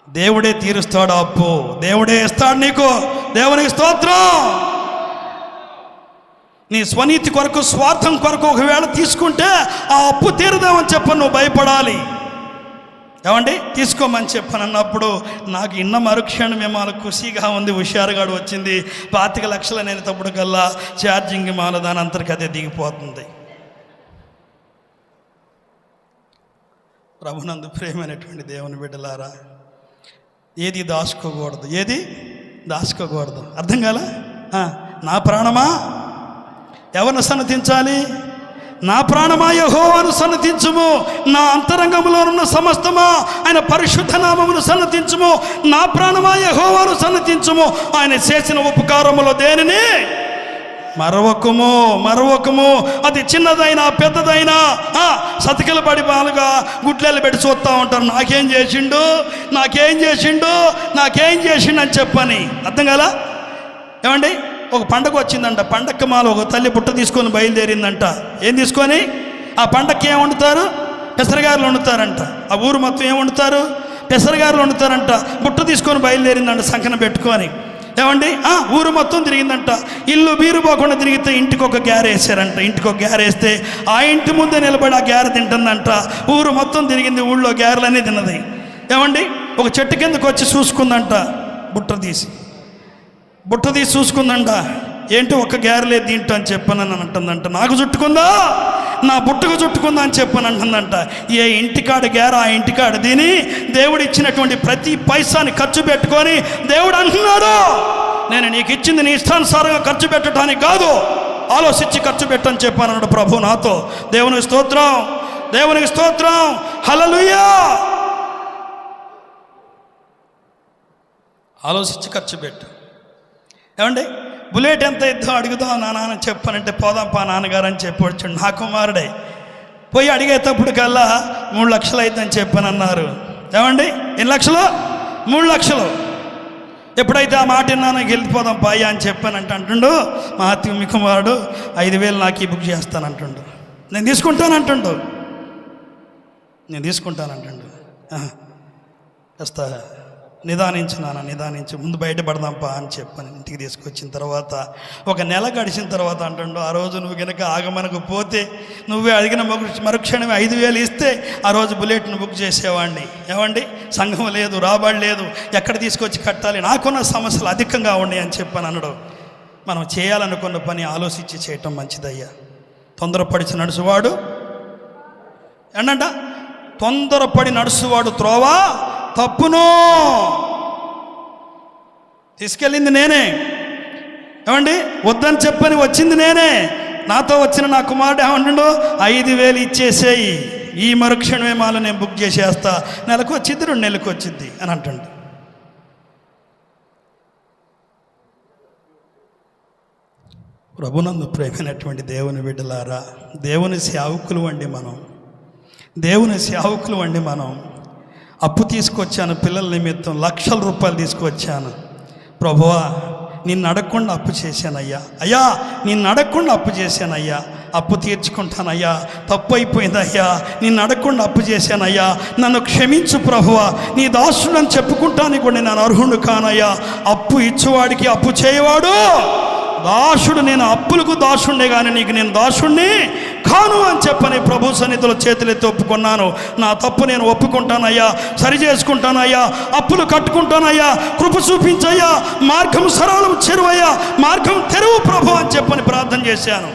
Speaker 1: దేవుడే తీరుస్తాడు అప్పు, దేవుడే ఇస్తాడు నీకు. దేవునికి స్తోత్రం. నీ స్వనీతి కొరకు, స్వార్థం కొరకు ఒకవేళ తీసుకుంటే ఆ అప్పు తీరుదామని చెప్పని నువ్వు భయపడాలి. ఏమండి తీసుకోమని చెప్పని అన్నప్పుడు నాకు ఇన్న మరుక్షణం ఏమాల ఖుషిగా ఉంది. హుషారుగాడు వచ్చింది. 25 లక్షలు నేను తప్పుడు కల్లా ఛార్జింగ్ మాల దాని అంతరికి అదే దిగిపోతుంది. ప్రభునందు ప్రేమైనటువంటి దేవుని బిడ్డలారా, ఏది దాచుకోకూడదు, ఏది దాచుకోకూడదు. అర్థం కాల? నా ప్రాణమా ఎవరిని సన్నతించాలి? నా ప్రాణమా యెహోవాను సన్నతించుము, నా అంతరంగంలో ఉన్న సమస్తమా ఆయన పరిశుద్ధ నామమును సన్నతించుము. నా ప్రాణమా యెహోవాను సన్నతించుము, ఆయన చేసిన ఉపకారములో దేనిని మరవకము. అది చిన్నదైనా పెద్దదైనా సతికిల పడి బాలుగా గుడ్లెళ్ళు పెట్టి చూస్తూ ఉంటారు. నాకేం చేసిండు అని చెప్పని. అర్థం కాలా? ఏమండి ఒక పండగ వచ్చిందంట. పండగకి మాల ఒక తల్లి బుట్ట తీసుకొని బయలుదేరిందంట. ఏం తీసుకొని? ఆ పండగకి ఏం వండుతారు? పెసరగారులు వండుతారంట. ఆ ఊరు మొత్తం ఏం వండుతారు? పెసరగారులు వండుతారంట. బుట్ట తీసుకొని బయలుదేరిందంట సంకన పెట్టుకొని. ఏమండి ఊరు మొత్తం తిరిగిందంట. ఇల్లు బీరు పోకుండా తిరిగితే ఇంటికి ఒక గ్యారె వేసారంట. ఇంటికి ఒక గ్యారె వేస్తే ఆ ఇంటి ముందే నిలబడి ఆ గ్యారె తింటుందంట. ఊరు మొత్తం తిరిగింది, ఊళ్ళో గ్యారెలన్నీ తిన్నది. ఏమండి ఒక చెట్టు కిందకు వచ్చి చూసుకుందంట. బుట్ట తీసి చూసుకుందంట. ఏంటి ఒక్క గ్యారెలే దీంట్లో అని చెప్పనని అంటుందంట. నాకు చుట్టుకుందా, నా బుట్టకు చుట్టుకుందా అని చెప్పని అంటుందంట. ఏ ఇంటికాడ గ్యార ఆ ఇంటికాడ దీని దేవుడు ఇచ్చినటువంటి ప్రతి పైసాని ఖర్చు పెట్టుకొని దేవుడు అంటున్నాడు, నేను నీకు ఇచ్చింది నీ ఇష్టానుసారంగా ఖర్చు పెట్టడానికి కాదు, ఆలోచించి ఖర్చు పెట్టని చెప్పానన్నాడు ప్రభు నాతో. దేవునికి స్తోత్రం, హల్లెలూయా. ఆలోచించి ఖర్చు పెట్టు. ఏమండి బుల్లెట్ ఎంత ఇద్దాం అడుగుదాం నాన్న చెప్పానంటే పోదాంపా నాన్నగారు అని చెప్పి వచ్చాడు. నా కుమారుడే పోయి అడిగేటప్పుడు కల్లా 3 లక్షలు అయిద్దని చెప్పానన్నారు. ఏమండి ఎన్ని లక్షలు? 3 లక్షలు. ఎప్పుడైతే ఆ మాట విన్నానో వెళ్ళిపోదాం పాయ్యా అని చెప్పానంటే అంటుండు మా మీ కుమారుడు 5,000 నాకు బుక్ చేస్తానంటుండు. నేను తీసుకుంటానంటుండు. కాస్త నిదానించి ముందు బయటపడదాంపా అని చెప్పని ఇంటికి తీసుకొచ్చిన తర్వాత 1 నెల గడిచిన తర్వాత అంటుండు, ఆ రోజు నువ్వు కనుక ఆగమనకు పోతే నువ్వే అడిగిన మరుక్షణమే 5,000 ఇస్తే ఆ రోజు బుల్లెట్ను బుక్ చేసేవాడిని. ఏమండి సంఘం లేదు, రాబడి లేదు, ఎక్కడ తీసుకొచ్చి కట్టాలి, నాకున్న సమస్యలు అధికంగా ఉన్నాయి అని చెప్పని అన్నాడు. మనం చేయాలనుకున్న పని ఆలోచించి చేయటం మంచిదయ్యా. తొందరపడి నడుచువాడు ఏంటంట, తొందరపడి నడుచువాడు త్రోవా తప్పును. తీసుకెళ్ళింది నేనే. ఏమండి వద్దని చెప్పని వచ్చింది నేనే. నాతో వచ్చిన నా కుమారుడు ఏమంటుండో 5,000 ఇచ్చేసేయి, ఈ మరుక్షణమే మాలో నేను బుక్ చేసేస్తా, నెలకు వచ్చింది 2 నెలలకు వచ్చింది అని అంటుండు. ప్రభునందు ప్రేమైనటువంటి దేవుని బిడ్డలారా, దేవుని సేవకులు అండి మనం అప్పు తీసుకొచ్చాను, పిల్లల నిమిత్తం లక్షల రూపాయలు తీసుకొచ్చాను. ప్రభువా నిన్ను అడగకుండా అప్పు చేశానయ్యా, నిన్ను అడగకుండా అప్పు చేశానయ్యా, అప్పు తీర్చుకుంటానయ్యా, తప్పు అయిపోయిందయ్యా, నిన్ను అడగకుండా అప్పు చేశానయ్యా, నన్ను క్షమించు ప్రభువా, నీ దాసుడని చెప్పుకుంటానికి కూడా నేను అర్హుడు కానయ్యా. అప్పు ఇచ్చేవాడికి అప్పు చేయవాడు దాసుడు, నేను అప్పులకు దాసుండే కానీ నీకు నేను దాసుణ్ణి కాను అని చెప్పని ప్రభు సన్నిధిలో చేతులెత్తి ఒప్పుకున్నాను. నా తప్పు నేను ఒప్పుకుంటానయ్యా, సరి చేసుకుంటానయ్యా, అప్పులు కట్టుకుంటానయ్యా, కృప చూపించయ్యా, మార్గం సరళం చెరువయ్యా, మార్గం తెరువు ప్రభు అని చెప్పని ప్రార్థన చేశాను.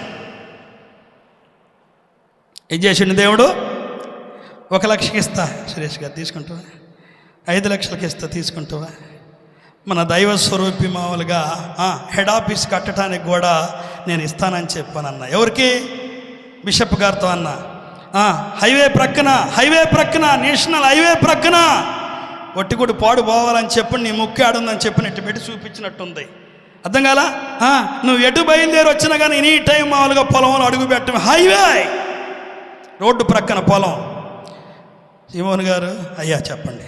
Speaker 1: ఏం చేసిండు దేవుడు? 1 లక్షకి ఇస్తా సురేష్ గారు తీసుకుంటావా, 5 లక్షలకి ఇస్తా తీసుకుంటావా? మన దైవ స్వరూపి మామూలుగా హెడ్ ఆఫీస్ కట్టడానికి కూడా నేను ఇస్తానని చెప్పానన్నా. ఎవరికి? బిషప్ గారితో అన్న. హైవే ప్రక్కన నేషనల్ హైవే ప్రక్కన ఒట్టిగుడి పాడు పోవాలని చెప్పి నీ ముక్కు ఆడుందని చెప్పి నెట్టు పెట్టి చూపించినట్టుంది. అర్థం కాలా? నువ్వు ఎటు బయలుదేరి వచ్చినా కానీ ఎనీ టైం మామూలుగా పొలంలో అడుగు పెట్టడం, హైవే రోడ్డు ప్రక్కన పొలం. సీమోన్ గారు అయ్యా చెప్పండి,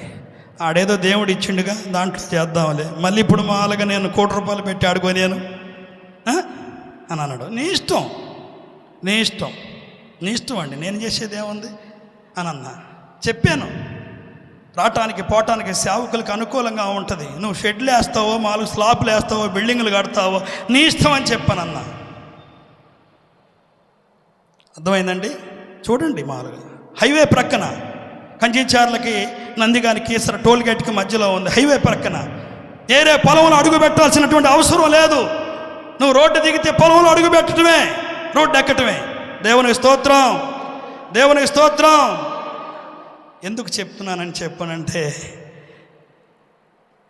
Speaker 1: ఆడేదో దేవుడు ఇచ్చిండుగా దాంట్లో చేద్దాంలే, మళ్ళీ ఇప్పుడు మామూలుగా నేను 1 కోటి రూపాయలు పెట్టి ఆడుకోలేను. అని అన్నాడు. నీ ఇష్టం నీ ఇష్టం నీ ఇష్టం అండి, నేను చేసేది ఏముంది అని అన్నా. చెప్పాను, రావటానికి పోవటానికి సేవకులకు అనుకూలంగా ఉంటుంది. నువ్వు షెడ్లు వేస్తావో, 4 స్లాబ్లు వేస్తావో, బిల్డింగులు కడతావో, నీ ఇష్టం అని చెప్పానన్నా. అర్థమైందండి? చూడండి, మామూలుగా హైవే ప్రక్కన కంచిచార్లకి నందిగాని కీసర టోల్గేట్కి మధ్యలో ఉంది. హైవే ప్రక్కన ఏరే పొలంలో అడుగు పెట్టాల్సినటువంటి అవసరం లేదు. నువ్వు రోడ్డు దిగితే పొలంలో అడుగు పెట్టడమే, రోడ్డు ఎక్కటమే. దేవునికి స్తోత్రం, దేవునికి స్తోత్రం. ఎందుకు చెప్తున్నానని చెప్పానంటే,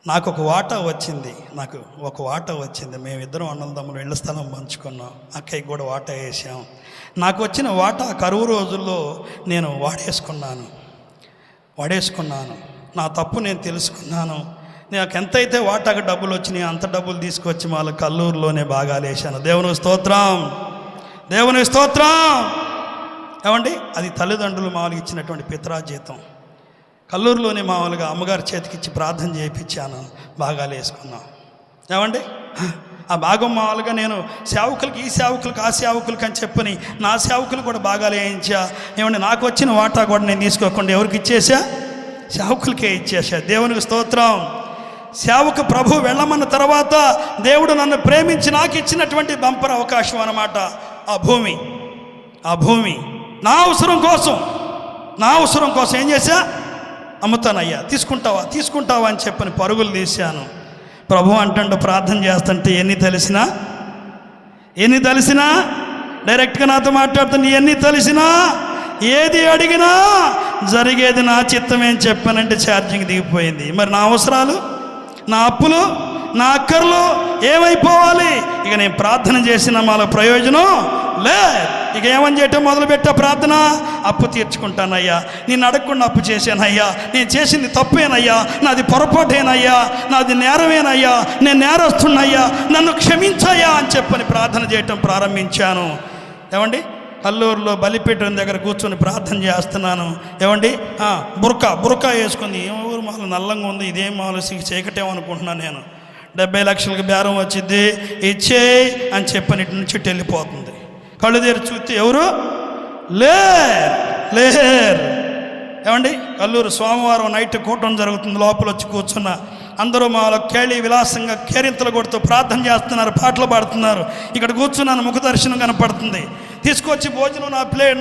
Speaker 1: నాకు ఒక వాటా వచ్చింది. మేమిద్దరం అన్నదమ్ములు ఇళ్ల స్థలం పంచుకున్నాం. అక్కయ్యకి కూడా వాటా వేసాం. నాకు వచ్చిన వాటా కరువు రోజుల్లో నేను వాడేసుకున్నాను. నా తప్పు నేను తెలుసుకున్నాను. నాకు ఎంతైతే వాటాకు డబ్బులు వచ్చినాయో అంత డబ్బులు తీసుకొచ్చి వాళ్ళ కల్లూరులోనే భాగాలు వేసాను. దేవునికి స్తోత్రం, దేవునికి స్తోత్రం. ఏమండి, అది తల్లిదండ్రులు మామూలుగా ఇచ్చినటువంటి పితరాజీతం. కల్లూరులోనే మామూలుగా అమ్మగారి చేతికిచ్చి ప్రార్థన చేయించాను, భాగాలు వేసుకున్నాం. ఏమండి, ఆ భాగం మామూలుగా నేను సేవకులకి, ఈ సేవకులకి, ఆ సేవకులకి అని చెప్పని నా సేవకులు కూడా భాగాలు వేయించా. ఏమండి, నాకు వచ్చిన వాటా కూడా నేను తీసుకోకుండా ఎవరికి ఇచ్చేసా? సేవకులకే ఇచ్చేసా. దేవునికి స్తోత్రం. సేవకు ప్రభు వెళ్ళమన్న తర్వాత దేవుడు నన్ను ప్రేమించి నాకు ఇచ్చినటువంటి బంపర్ అవకాశం అన్నమాట. ఆ భూమి నా అవసరం కోసం ఏం చేశా? అమ్ముతానయ్యా, తీసుకుంటావా అని చెప్పని పరుగులు తీశాను. ప్రభు అంటుండో ప్రార్థన చేస్తుంటే ఎన్ని తెలిసినా డైరెక్ట్గా నాతో మాట్లాడుతుంది. ఎన్ని తెలిసినా, ఏది అడిగినా జరిగేది నా చిత్తమే అని చెప్పానంటే ఛార్జింగ్ దిగిపోయింది. మరి నా అవసరాలు, నా అప్పులు, నా అక్కర్లు ఏమైపోవాలి? ఇక నేను ప్రార్థన చేసిన వాళ్ళ ప్రయోజనం లేదు. ఇక ఏమని చేయటం మొదలుపెట్టా ప్రార్థన? అప్పు తీర్చుకుంటానయ్యా, నేను అడగకుండా అప్పు చేశానయ్యా, నేను చేసింది తప్పేనయ్యా, నాది పొరపాటేనయ్యా, నాది నేరమేనయ్యా, నేను నేరస్తున్నయ్యా, నన్ను క్షమించయ్యా అని చెప్పని ప్రార్థన చేయటం ప్రారంభించాను. ఏమండి, కల్లూరులో బలిపీఠం దగ్గర కూర్చొని ప్రార్థన చేస్తున్నాను. ఏమండి, బురకా వేసుకుంది. ఏం ఊరు మాలు నల్లంగా ఉంది, ఇదేం మాలు చేయకటేమనుకుంటున్నాను నేను. 70 లక్షలకు బేరం వచ్చింది, ఇచ్చేయి అని చెప్పని ఇటు నుంచి వెళ్ళిపోతుంది. కళ్ళు తెరిచి చూస్తే ఎవరు లేరు. ఏమండి, కల్లూరు సోమవారం నైట్ కూటం జరుగుతుంది. లోపల వచ్చి కూర్చున్న అందరూ మాలో కేళి విలాసంగా కేరింతలు కొడుతూ ప్రార్థన చేస్తున్నారు, పాటలు పాడుతున్నారు. ఇక్కడ కూర్చున్నాను, ముఖ దర్శనం కనపడుతుంది. తీసుకొచ్చి భోజనం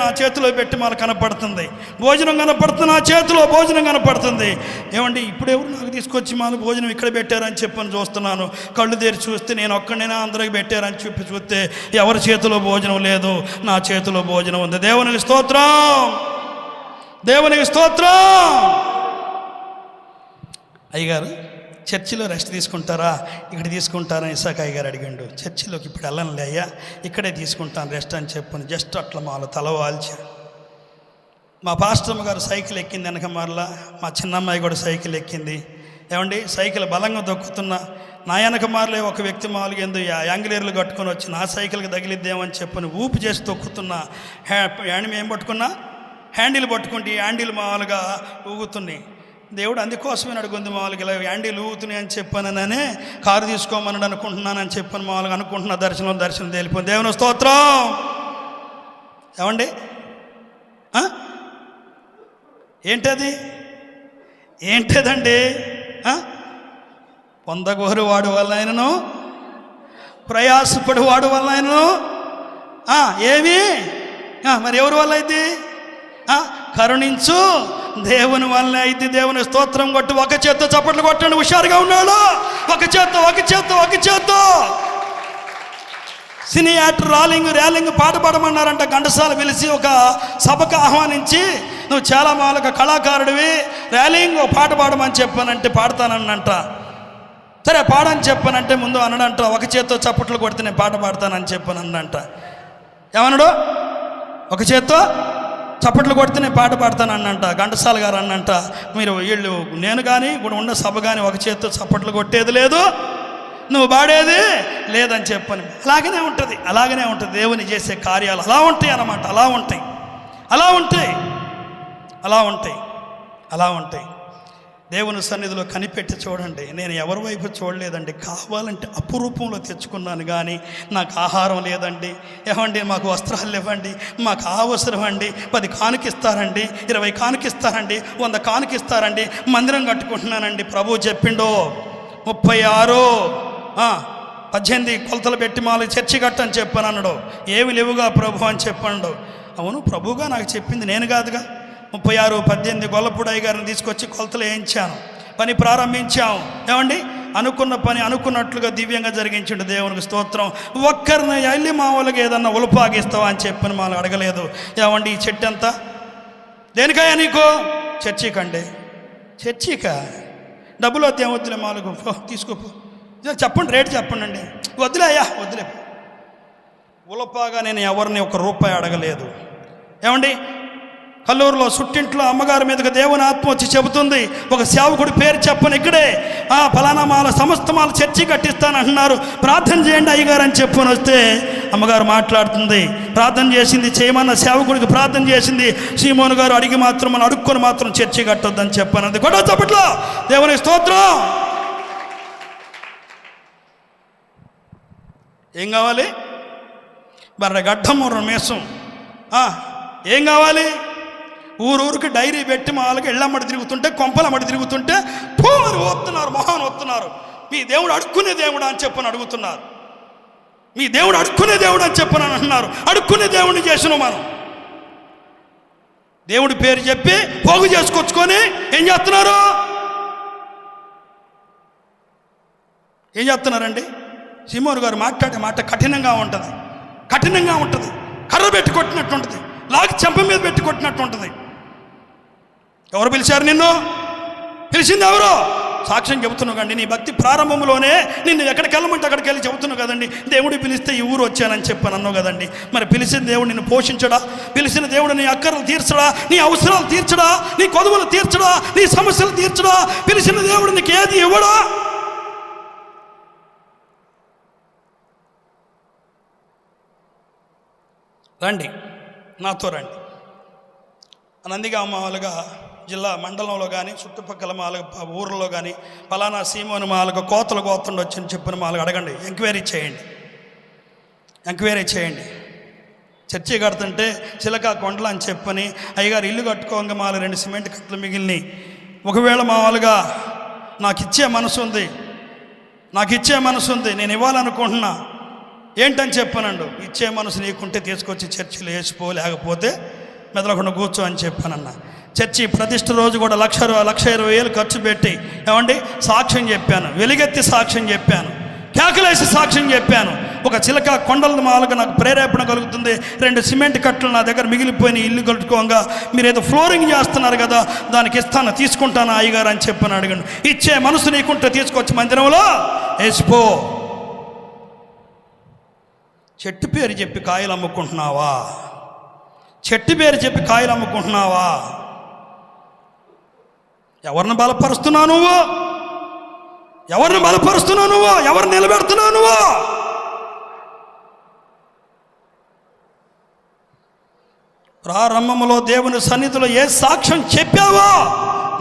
Speaker 1: నా చేతిలో పెట్టి మాకు కనపడుతుంది. భోజనం కనపడుతుంది, నా చేతిలో భోజనం కనపడుతుంది. ఏమండి, ఇప్పుడు ఎవరు నాకు తీసుకొచ్చి మాకు భోజనం ఇక్కడ పెట్టారని చెప్పని చూస్తున్నాను. కళ్ళు తెరిచి చూస్తే నేను ఒక్కడైనా అందరికి పెట్టారని చూస్తే ఎవరి చేతిలో భోజనం లేదు, నా చేతిలో భోజనం ఉంది. దేవునికి స్తోత్రం, దేవునికి స్తోత్రం. అయ్యగారు, చర్చిలో రెస్ట్ తీసుకుంటారా, ఇక్కడ తీసుకుంటారా ఇసాక అయ్యగారు అడిగాడు. చర్చిలోకి ఇప్పుడు వెళ్ళనులే అయ్యా, ఇక్కడే తీసుకుంటాను రెస్ట్ అని చెప్పుని జస్ట్ అట్లా మాలో తల వాల్చా. మా పాస్టమ్మ గారు సైకిల్ ఎక్కింది వెనక మరలా, మా చిన్నమ్మాయి కూడా సైకిల్ ఎక్కింది. ఏమండి, సైకిల్ బలంగా దొక్కుతున్నా నా వెనక మారలే ఒక వ్యక్తి మామూలుగా ఎందుకు యాంగిలేర్లు కట్టుకొని వచ్చి నా సైకిల్కి తగిలిద్దేమని చెప్పని ఊపి చేసి తొక్కుతున్నా. ఏం పట్టుకున్నా? హ్యాండిల్ పట్టుకుంటే హ్యాండిల్ మామూలుగా ఊగుతున్నాయి. దేవుడు అందుకోసమే అడుగుంది మామూలుగా ఇలా హ్యాండిల్ ఊగుతున్నాయి అని చెప్పాననే కారు తీసుకోమని అనుకుంటున్నానని చెప్పని మామూలుగా అనుకుంటున్నా. దర్శనం తేలిపోయింది. దేవుని స్తోత్రం. ఏమండి, ఏంటదండి? పొందగోరు వాడు వల్ల ఆయనను, ప్రయాసపడి వాడు వల్ల ఆయనను ఏమి మరి ఎవరి వల్ల అయితే? కరుణించు దేవుని వల్ల అయితే. దేవుని స్తోత్రం కొట్టి ఒక చేత్తో చప్పట్లు కొట్టండి. హుషారుగా ఉన్నాడు. ఒక చేత్తో సినీ యాక్టర్ ర్యాలింగ్ పాట పాడమన్నారంట. ఘంటసాల పిలిచి ఒక సభకు ఆహ్వానించి, నువ్వు చాలా మామూలుగా కళాకారుడివి, ర్యాలింగ్ పాట పాడమని చెప్పానంటే పాడతానన్నంట. సరే పాడని చెప్పానంటే ముందు అన్నాడంట, ఒక చేత్తో చప్పట్లు కొడితే నేను పాట పాడతానని చెప్పానంట. ఏమన్నాడు? ఒక చేత్తో చప్పట్లు కొడితే నేను పాట పాడతానన్నంట. ఘంటసాల గారు అన్నంట, నేను కానీ ఇప్పుడు ఉన్న సభ కానీ ఒక చేత్తో చప్పట్లు కొట్టేది లేదు, నువ్వు పాడేది లేదని చెప్పని. అలాగనే ఉంటుంది దేవుని చేసే కార్యాలు. అలా ఉంటాయి అన్నమాట. అలా ఉంటాయి. దేవుని సన్నిధిలో కనిపెట్టి చూడండి. నేను ఎవరి వైపు చూడలేదండి. కావాలంటే అపురూపంలో తెచ్చుకున్నాను, కానీ నాకు ఆహారం లేదండి, ఏమండి మాకు వస్త్రాలు లేవండి, మాకు అవసరం అండి, 10 కానుకిస్తారండి, 20 కానుకిస్తారండి, 100 కానుకిస్తారండి, మందిరం కట్టుకుంటున్నానండి. ప్రభు చెప్పిండో 36 18 కొలతలు పెట్టి మాలు చర్చి కట్టని చెప్పాను అన్నాడు. ఏమి లేవుగా ప్రభు అని చెప్పండు. అవును, ప్రభుగా నాకు చెప్పింది, నేను కాదుగా. 36 18 గొల్లపూడయ్య గారిని తీసుకొచ్చి కొలతలు వేయించాను, పని ప్రారంభించాము. ఏమండి, అనుకున్న పని అనుకున్నట్లుగా దివ్యంగా జరిగించిండు. దేవునికి స్తోత్రం. ఒక్కరిని వెళ్ళి మామూలుగా ఏదన్నా ఉలపాగిస్తావా అని చెప్పని మాలు అడగలేదు. ఏమండి, ఈ చెట్టు అంతా దేనికయ్యా నీకు? చర్చికండి. చర్చికా? డబ్బులు వద్దే, వద్దులే మాలకు తీసుకోపో, చెప్పండి రేటు చెప్పండి అండి. వద్దులే అయ్యా, వద్దులే. ఉలపాగా నేను ఎవరిని ₹1 అడగలేదు. ఏమండి, కల్లూరులో సుట్టింట్లో అమ్మగారి మీదకి దేవుని ఆత్మ వచ్చి చెబుతుంది, ఒక సేవకుడి పేరు చెప్పను ఇక్కడే, ఫలానా మాల సమస్త మాల చర్చి కట్టిస్తానంటున్నారు, ప్రార్థన చేయండి అయ్యగారు అని చెప్పని వస్తే అమ్మగారు మాట్లాడుతుంది. ప్రార్థన చేసింది, చేయమన్న సేవకుడికి ప్రార్థన చేసింది. సీమోను గారు అడిగి మాత్రం మనం అడుక్కొని మాత్రం చర్చి కట్టొద్దని చెప్పాను. కొట్ట చప్పట్లో దేవుని స్తోత్రం. ఏం కావాలి? బర్రె గడ్డము రమేశం. ఏం కావాలి? ఊరికి డైరీ పెట్టి మాలకి ఇళ్ళమ్మడి తిరుగుతుంటే, కొంపలమ్మడి తిరుగుతుంటే పోరు వస్తున్నారు, మొహాన్ వస్తున్నారు. మీ దేవుడు అడుక్కునే దేవుడు అని చెప్పని అడుగుతున్నారు. మీ దేవుడు అడుక్కునే దేవుడు అని చెప్పని అంటున్నారు. అడుక్కునే దేవుడిని చేసినాం మనం. దేవుడి పేరు చెప్పి పోగు చేసుకొచ్చుకొని ఏం చేస్తున్నారు? ఏం చేస్తున్నారండి? సీమోను గారు మాట్లాడే మాట కఠినంగా ఉంటుంది, కఠినంగా ఉంటుంది. కర్ర పెట్టి కొట్టినట్టు ఉంటుంది, లాగి చెంప మీద పెట్టి కొట్టినట్టు ఉంటుంది. ఎవరు పిలిచారు నిన్ను? పిలిచింది ఎవరు? సాక్ష్యం చెబుతున్నావు కండి. నీ భక్తి ప్రారంభంలోనే నిన్ను ఎక్కడికి వెళ్ళమంటే అక్కడికి వెళ్ళి చెబుతున్నావు కదండి. దేవుడు పిలిస్తే ఈ ఊరు వచ్చానని చెప్పాను అన్నావు కదండి. మరి పిలిచిన దేవుడు నిన్ను పోషించడా? పిలిచిన దేవుడు నీ అక్కర్లు తీర్చడా? నీ అవసరాలు తీర్చడా? నీ కొదువులు తీర్చడా? నీ సమస్యలు తీర్చడా? పిలిచిన దేవుడు నీకు ఏది ఇవ్వడా? రండి, నాతో రండి. నందిగామ మాలుగా జిల్లా మండలంలో కానీ చుట్టుపక్కల మాలుగా ఊర్లో కానీ ఫలానా సీమోని మాలుగా కోతలు కోతుండొచ్చు అని చెప్పిన మాలుగా అడగండి. ఎంక్వైరీ చేయండి. చర్చి కడుతుంటే చిలక కొండలు అని చెప్పని అయ్యగారు ఇల్లు కట్టుకోగా మాలు 2 సిమెంట్ కట్టలు మిగిలినాయి. ఒకవేళ మామూలుగా నాకు ఇచ్చే మనసు ఉంది, నేను ఇవ్వాలనుకుంటున్నా, ఏంటని చెప్పానండు. ఇచ్చే మనసు నీకుంటే తీసుకొచ్చి చర్చిలో వేసిపో, లేకపోతే మెదలకుండా కూర్చో అని చెప్పానన్న. చర్చి ప్రతిష్ఠ రోజు కూడా 1,20,000 ఖర్చు పెట్టి ఏమండి సాక్ష్యం చెప్పాను, వెలుగెత్తి సాక్ష్యం చెప్పాను, కేకలేసి సాక్ష్యం చెప్పాను. ఒక చిలక కొండల మాలుగా నాకు ప్రేరేపణ కలుగుతుంది. 2 సిమెంట్ కట్టలు నా దగ్గర మిగిలిపోయిన ఇల్లు కట్టుకోగా మీరు ఏదో ఫ్లోరింగ్ చేస్తున్నారు కదా, దానికి ఇస్తాను, తీసుకుంటాను అయ్యగారు అని చెప్పని అడిగాను. ఇచ్చే మనసు నీకుంటే తీసుకొచ్చి మందిరంలో వేసిపో. చెట్టు పేరు చెప్పి కాయలు అమ్ముకుంటున్నావా? ఎవరిని బలపరుస్తున్నావు నువ్వు? ఎవరిని నిలబెడుతున్నావు నువ్వు? ప్రారంభంలో దేవుని సన్నిధిలో ఏ సాక్ష్యం చెప్పావో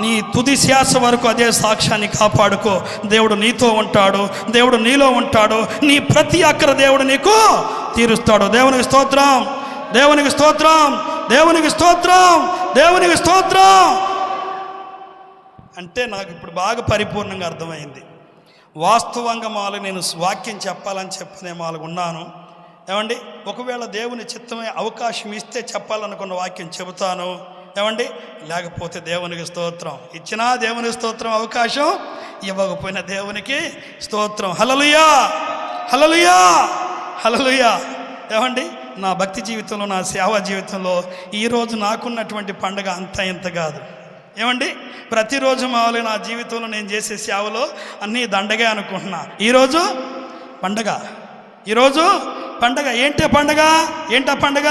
Speaker 1: నీ తుది శ్వాస వరకు అదే సాక్ష్యాన్ని కాపాడుకో. దేవుడు నీతో ఉంటాడు, దేవుడు నీలో ఉంటాడు. నీ ప్రతి అక్కర దేవుడు నీకు తీరుస్తాడు. దేవునికి స్తోత్రం. అంటే నాకు ఇప్పుడు బాగా పరిపూర్ణంగా అర్థమైంది. వాస్తవంగా మాలు నేను వాక్యం చెప్పాలని చెప్పనే మాలకు ఉన్నాను. ఏమండి, ఒకవేళ దేవుని చిత్తమే అవకాశం ఇస్తే చెప్పాలనుకున్న వాక్యం చెబుతాను. ఏమండి, లేకపోతే దేవునికి స్తోత్రం. ఇచ్చినా దేవునికి స్తోత్రం, అవకాశం ఇవ్వకపోయినా దేవునికి స్తోత్రం. హల్లెలూయా. ఏమండి, నా భక్తి జీవితంలో, నా సేవా జీవితంలో ఈరోజు నాకున్నటువంటి పండుగ అంత ఇంత కాదు. ఏమండి, ప్రతిరోజు మామూలుగా నా జీవితంలో నేను చేసే సేవలో అన్నీ దండగే అనుకుంటున్నా. ఈరోజు పండగ. ఏంటా పండగ?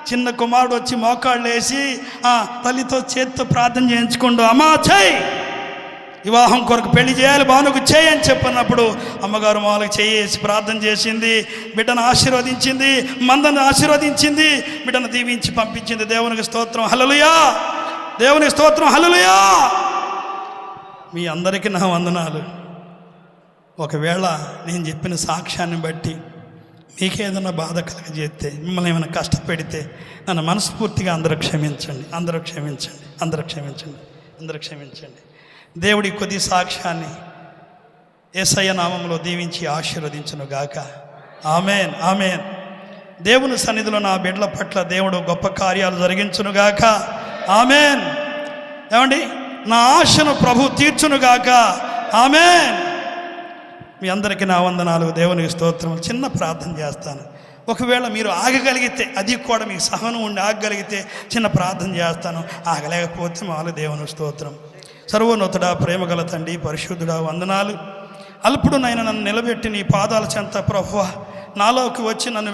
Speaker 1: చిన్న కుమారుడు వచ్చి మోకాళ్ళు వేసి తల్లితో చేతితో ప్రార్థన చేయించుకోండు. అమ్మా చేయి, వివాహం కొరకు పెళ్లి చేయాలి, బానుకు చేయి అని చెప్పినప్పుడు అమ్మగారు మామూలుగా చేసి ప్రార్థన చేసింది. బిడ్డను ఆశీర్వదించింది, మందను ఆశీర్వదించింది, బిడ్డను దీవించి పంపించింది. దేవునికి స్తోత్రం. హల్లెలూయా. మీ అందరికీ నా వందనాలు. ఒకవేళ నేను చెప్పిన సాక్ష్యాన్ని బట్టి మీకేదైనా బాధ కలగజేస్తే, మిమ్మల్ని ఏమైనా కష్టపెడితే నన్ను మనస్ఫూర్తిగా అందరూ క్షమించండి, అందరూ క్షమించండి, అందరూ క్షమించండి, అందరూ క్షమించండి. దేవుడి కొద్ది సాక్ష్యాన్ని యేసయ్య నామములో దీవించి ఆశీర్వదించును గాక. ఆమేన్, ఆమేన్. దేవుని సన్నిధిలో నా బిడ్డల పట్ల దేవుడు గొప్ప కార్యాలు జరిగించును గాక. ఆమేన్. ఏమండి, నా ఆశను ప్రభు తీర్చునుగాక. ఆమేన్. మీ అందరికీ నా వందనాలు, దేవునికి స్తోత్రములు. చిన్న ప్రార్థన చేస్తాను. ఒకవేళ మీరు ఆగగలిగితే, అది కూడా మీకు సహనం ఉండి ఆగగలిగితే చిన్న ప్రార్థన చేస్తాను. ఆగలేకపోతే మాలు దేవునికి స్తోత్రం. సర్వోన్నతుడా, ప్రేమగల తండ్రి, పరిశుద్ధుడా, వందనాలు. అల్పుడునైనా నన్ను నిలబెట్టి నీ పాదాల చెంత ప్రభువా నాలోకి వచ్చి నన్ను